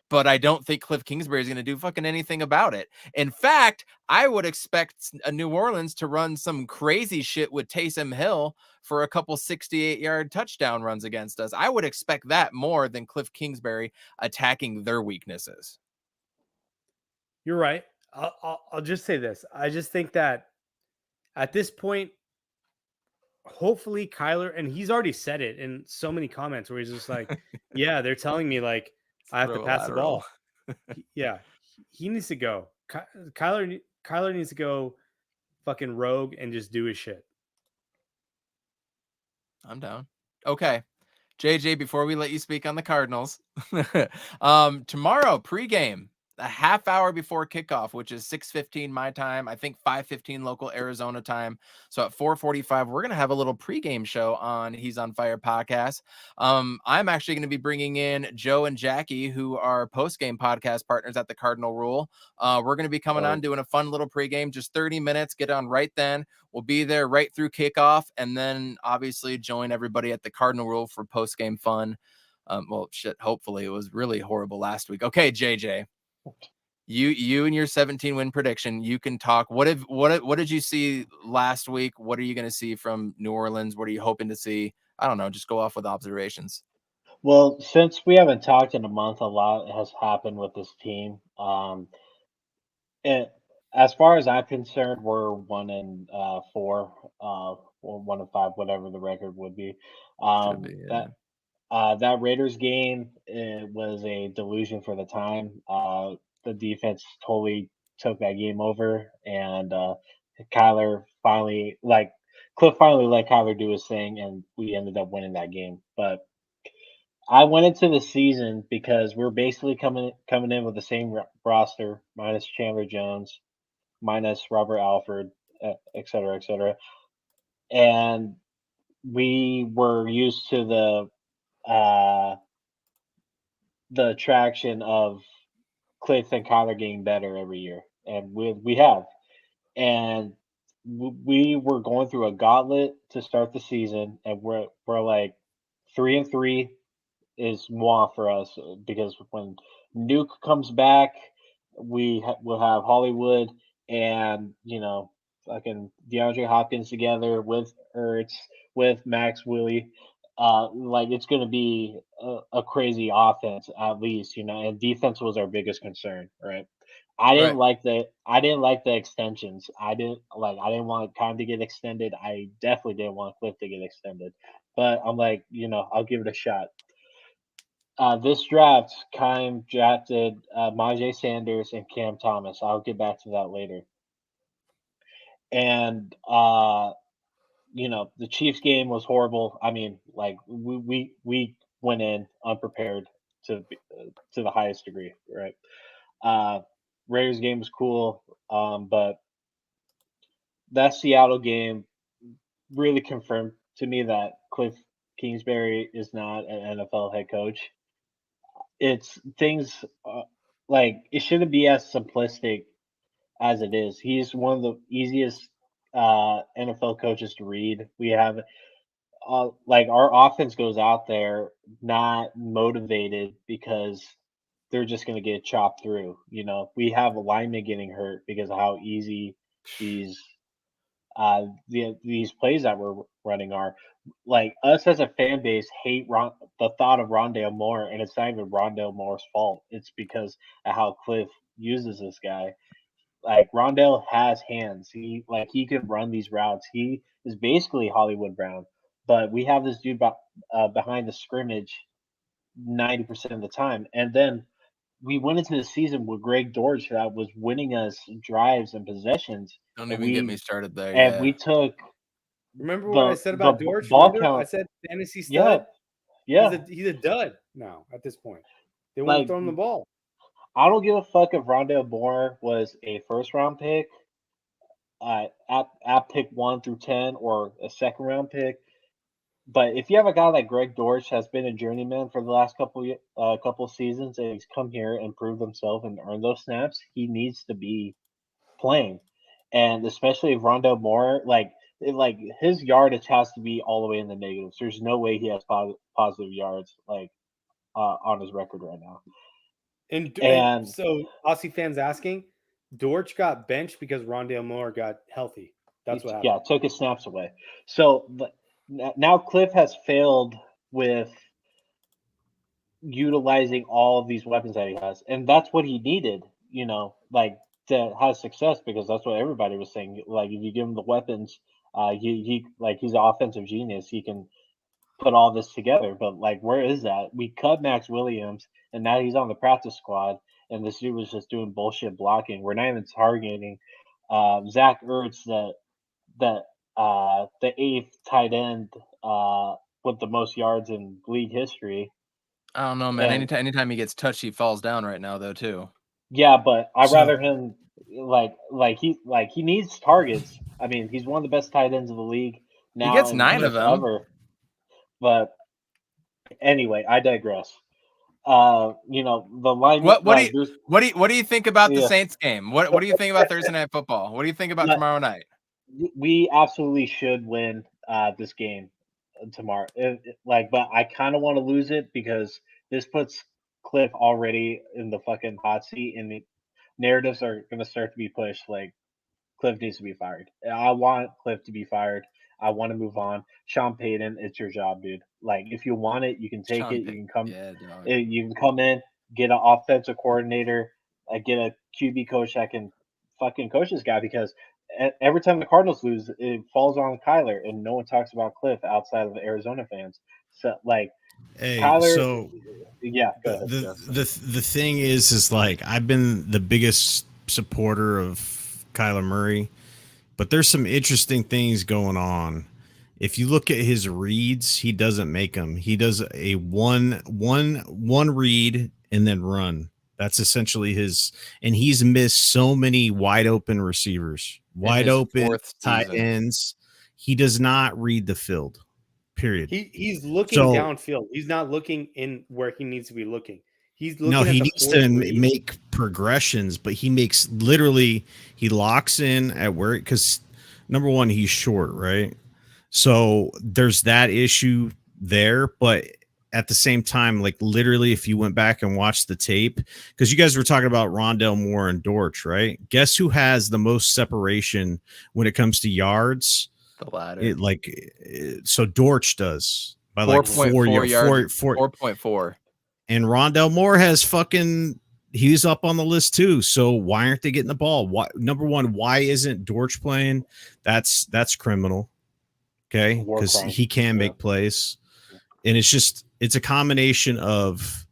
But I don't think Cliff Kingsbury is going to do fucking anything about it. In fact, I would expect New Orleans to run some crazy shit with Taysom Hill for a couple 68-yard touchdown runs against us. I would expect that more than Cliff Kingsbury attacking their weaknesses. You're right. I'll just say this. I just think that at this point, hopefully Kyler, and he's already said it in so many comments where he's just like, yeah, they're telling me like I have to Throw a pass the lateral. ball. Yeah, he needs to go. Kyler needs to go fucking rogue and just do his shit. I'm down. Okay. JJ, before we let you speak on the Cardinals, tomorrow pregame, a half hour before kickoff, which is 6:15 my time, I think 5:15 local Arizona time. So at 4:45, we're gonna have a little pregame show on He's on Fire podcast. I'm actually going to be bringing in Joe and Jackie, who are postgame podcast partners at the Cardinal Rule. We're going to be coming on doing a fun little pregame, just 30 minutes. Get on right then. We'll be there right through kickoff, and then obviously join everybody at the Cardinal Rule for post-game fun. Well, shit, hopefully it was really horrible last week. Okay, JJ, you and your 17-win prediction, you can talk. What did you see last week? What are you going to see from New Orleans? What are you hoping to see? I don't know. Just go off with observations. Well, since we haven't talked in a month, a lot has happened with this team. And as far as I'm concerned, we're 1-4, or 1-5, whatever the record would be. Should be, yeah. That Raiders game, it was a delusion for the time. The defense totally took that game over, and Kyler finally, like Cliff, finally let Kyler do his thing, and we ended up winning that game. But I went into the season because we're basically coming in with the same roster, minus Chandler Jones, minus Robert Alford, et cetera, et cetera. And we were used to the attraction of Cliff and Kyler getting better every year, and we have. And we were going through a gauntlet to start the season, and we're like 3-3 is moi for us because when Nuke comes back, we'll have Hollywood and fucking DeAndre Hopkins together with Ertz, with Max Willie. Like it's gonna be a crazy offense at least, and defense was our biggest concern, right? I didn't Right. like the extensions. I didn't want Kime to get extended. I definitely didn't want Cliff to get extended. But I'm like, I'll give it a shot. This draft, Kime drafted Majay Sanders and Cam Thomas. I'll get back to that later. And the Chiefs game was horrible. I mean, like we went in unprepared to the highest degree, right? Uh, Raiders game was cool, but that Seattle game really confirmed to me that Cliff Kingsbury is not an NFL head coach. It's things like it shouldn't be as simplistic as it is. He's one of the easiest NFL coaches to read. We have like our offense goes out there not motivated because they're just going to get chopped through. We have a lineman getting hurt because of how easy these these plays that we're running are. Like us as a fan base hate the thought of Rondale Moore, and it's not even Rondale Moore's fault. It's because of how Cliff uses this guy. Like Rondale has hands. He can run these routes. He is basically Hollywood Brown. But we have this dude behind the scrimmage 90% of the time, and then we went into the season with Greg Dortch that was winning us drives and possessions, Don't and even get me we started there. and Yeah. we took Remember what I the said the about Dortch? ball Remember I count. said fantasy Yeah, stud. yeah. He's a dud now at this point. They won't Like throw him the ball. I don't give a fuck if Rondale Moore was a first round pick, at pick 1 through 10, or a second round pick. But if you have a guy like Greg Dortch has been a journeyman for the last couple seasons, and he's come here and proved himself and earned those snaps, he needs to be playing. And especially if Rondale Moore, like his yardage has to be all the way in the negatives. There's no way he has positive yards on his record right now. And And so Aussie fans asking, Dortch got benched because Rondale Moore got healthy. That's what happened. yeah, took his snaps away. So now Cliff has failed with utilizing all of these weapons that he has, and that's what he needed. Like to have success, because that's what everybody was saying. Like if you give him the weapons, he's an offensive genius. He can put all this together. But like, where is that? We cut Max Williams, and now he's on the practice squad, and this dude was just doing bullshit blocking. We're not even targeting Zach Ertz, the eighth tight end with the most yards in league history. I don't know, man. And Anytime he gets touched, he falls down right now, though, too. yeah, but I'd So rather him he needs targets. I mean, he's one of the best tight ends of the league He now gets and 9 of them. forever. But anyway, I digress. The line. What do you think about the Yeah. Saints game? What do you think about Thursday Night Football? What do you think about tomorrow night? We absolutely should win this game tomorrow. But I kind of want to lose it because this puts Cliff already in the fucking hot seat, and the narratives are going to start to be pushed. Like Cliff needs to be fired. I want Cliff to be fired. I want to move on. Sean Payton, it's your job, dude. Like if you want it, you can take Sean it. Payton. You can come. Yeah, dog. You can come in, get an offensive coordinator, get a QB coach that can fucking coach this guy, because every time the Cardinals lose, it falls on Kyler, and no one talks about Cliff outside of the Arizona fans. So like hey, Kyler, so yeah, go ahead. the thing is like I've been the biggest supporter of Kyler Murray, but there's some interesting things going on. If you look at his reads, he doesn't make them. He does a one read and then run. That's essentially his, and he's missed so many wide open receivers, wide his open fourth tight season. ends. He does not read the field. Period. He's looking downfield. He's not looking in where he needs to be looking. He's looking. No, he at the needs fourth to read. make progressions, but he makes literally he locks in at where, because number one, he's short, right? So there's that issue there, but at the same time, like literally, if you went back and watched the tape, because you guys were talking about Rondale Moore and Dortch, right? Guess who has the most separation when it comes to yards? The latter. So Dortch does by 4.4 like 4 yards. four, 4.4. and Rondale Moore has fucking he's up on the list too. So why aren't they getting the ball? Why, number one, why isn't Dortch playing? That's criminal. Okay, War because crime. he can Yeah. make plays, and it's a combination of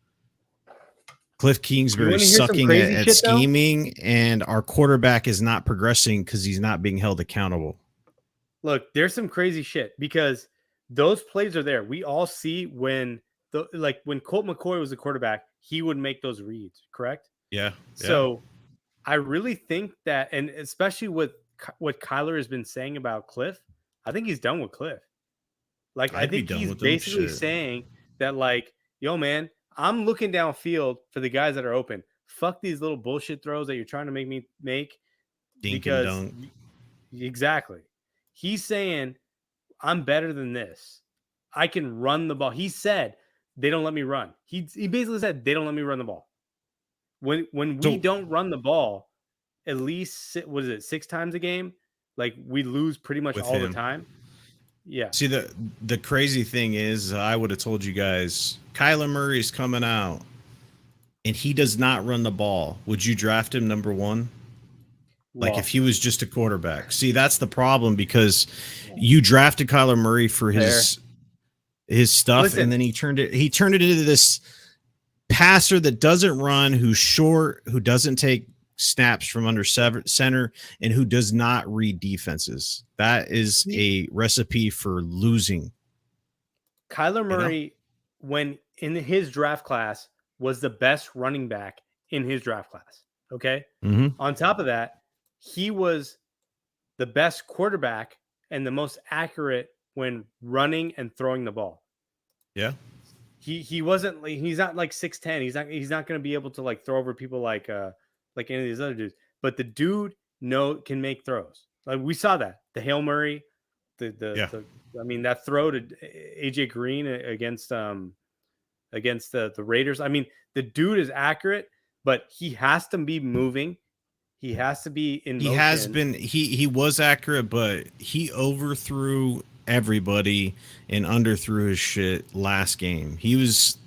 Cliff Kingsbury wanna hear some sucking crazy at shit, though? scheming, and our quarterback is not progressing because he's not being held accountable. Look, there's some crazy shit because those plays are there. We all see when when Colt McCoy was the quarterback, he would make those reads, correct? Yeah. So I really think that, and especially with what Kyler has been saying about Cliff, I think he's done with Cliff. Like, I I'd be think done he's with him. basically Shit. saying that, like, yo, man, I'm looking downfield for the guys that are open. Fuck these little bullshit throws that you're trying to make me make. Dink Because and dunk. exactly. He's saying, I'm better than this. I can run the ball. He said they don't let me run. He basically said they don't let me run the ball. When we So- don't run the ball, at least 6 times a game, like we lose pretty much With all the him. time. Yeah. See, the crazy thing is, I would have told you guys, Kyler Murray's coming out, and he does not run the ball. Would you draft him number one? Like No. if he was just a quarterback. See, that's the problem because you drafted Kyler Murray for his stuff, Listen. and then he turned it into this passer that doesn't run, who's short, who doesn't take snaps from under center, and who does not read defenses. That is a recipe for losing. Kyler Murray, when in his draft class, was the best running back in his draft class. Okay. Mm-hmm. On top of that, he was the best quarterback and the most accurate when running and throwing the ball. Yeah. He wasn't like, he's not like 6'10. He's not going to be able to like throw over people like any of these other dudes. But the dude can make throws. Like we saw that the Hail Murray, I mean that throw to AJ Green against the Raiders. I mean the dude is accurate, but he has to be moving. He has to be in motion. He has been he was accurate, but he overthrew everybody and underthrew his shit last game. He was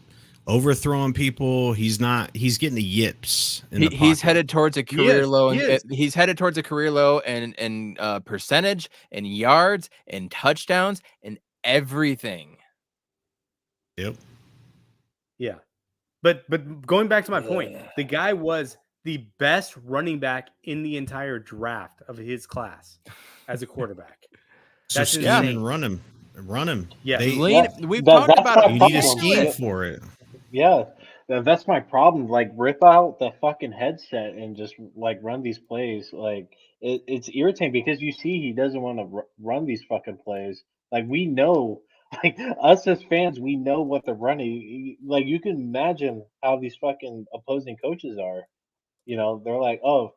overthrowing people. He's getting the yips in the pocket. He's headed towards a career low. He is. He's headed towards a career low and percentage and yards and touchdowns and everything. Yep. Yeah. But going back to my point, the guy was the best running back in the entire draft of his class as a quarterback. So That's scheme insane. and run him. Yeah. We've talked about it. You need a scheme for it. Yeah, that's my problem. Like, rip out the fucking headset and just like run these plays. Like, it's irritating because you see he doesn't want to run these fucking plays. Like, we know, like us as fans, we know what they're running. Like, you can imagine how these fucking opposing coaches are. You know, they're like, oh,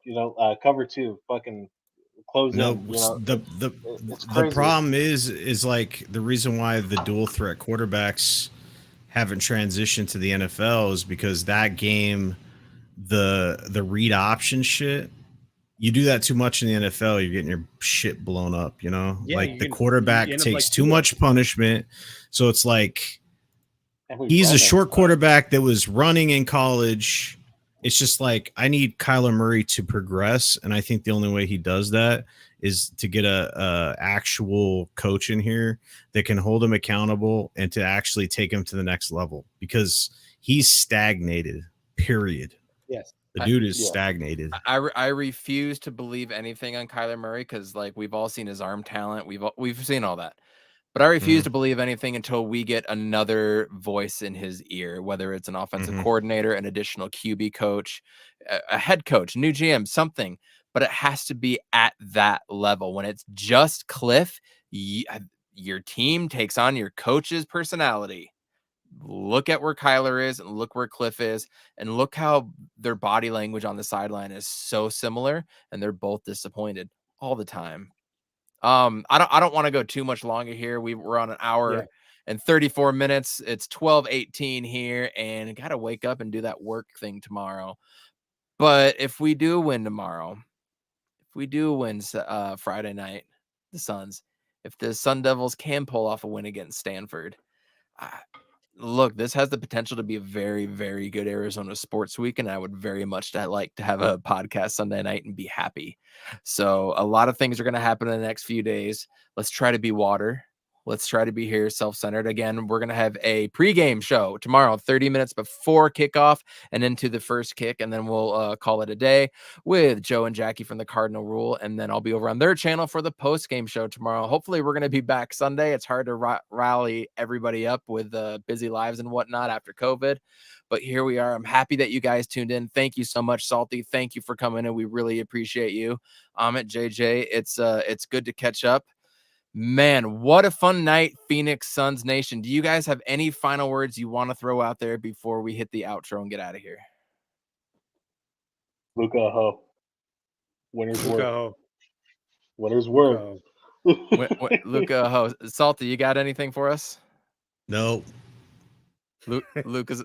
cover two, fucking close No, in. You know, the it's crazy. problem is like the reason why the dual threat quarterbacks haven't transitioned to the NFL is because that game, the read option shit, you do that too much in the NFL, you're getting your shit blown up, Yeah, like the quarterback you end up takes like too much punishment. So it's like And he's a running. short quarterback that was running in college. It's just like I need Kyler Murray to progress, and I think the only way he does that is to get a actual coach in here that can hold him accountable and to actually take him to the next level because he's stagnated. Period. Yes. The dude is stagnated. I refuse to believe anything on Kyler Murray because like we've all seen his arm talent. We've seen all that. But I refuse to believe anything until we get another voice in his ear, whether it's an offensive coordinator, an additional QB coach, a head coach, new GM, something. But it has to be at that level. When it's just Cliff, your team takes on your coach's personality. Look at where Kyler is and look where Cliff is and look how their body language on the sideline is so similar and they're both disappointed all the time. I don't want to go too much longer here. We're on an hour and 34 minutes. It's 12:18 here and got to wake up and do that work thing tomorrow. But if we do win tomorrow, if we do win Friday night, the Suns, if the Sun Devils can pull off a win against Stanford, Look, this has the potential to be a very, very good Arizona sports week, and I would very much like to have a podcast Sunday night and be happy. So a lot of things are going to happen in the next few days. Let's try to be water. Let's try to be here self-centered. Again, we're going to have a pregame show tomorrow, 30 minutes before kickoff and into the first kick, and then we'll call it a day with Joe and Jackie from the Cardinal Rule, and then I'll be over on their channel for the post-game show tomorrow. Hopefully, we're going to be back Sunday. It's hard to rally everybody up with busy lives and whatnot after COVID, but here we are. I'm happy that you guys tuned in. Thank you so much, Salty. Thank you for coming in. We really appreciate you. Amit, JJ, it's good to catch up. Man, what a fun night, Phoenix Suns Nation. Do you guys have any final words you want to throw out there before we hit the outro and get out of here? Luka Ho. Winner's Luka work. Ho. Winner's work. Luka Ho. Salty, you got anything for us? No. Luka's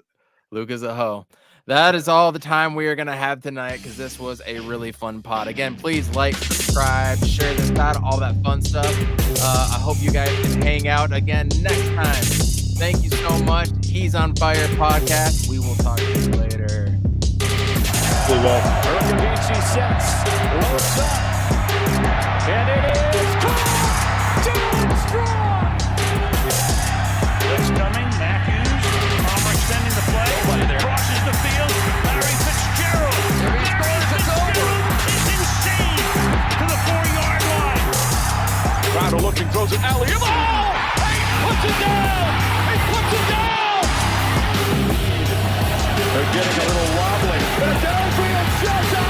a hoe. That is all the time we are going to have tonight because this was a really fun pod. Again, please like, subscribe, share this out, all that fun stuff. I hope you guys can hang out again next time. Thank you so much. He's on Fire podcast. We will talk to you later. Urkavici sets, loads up, and it is caught! Dylan Strong! Blitz coming, Matthews, Palmer extending the play, crosses the field, Larry Fitzgerald. Fitzgerald is insane to the 4-yard line. Crowder looking, throws it alley-oop. Oh! He puts it down! He puts it down! They're getting a little wobbly. Philadelphia shuts out!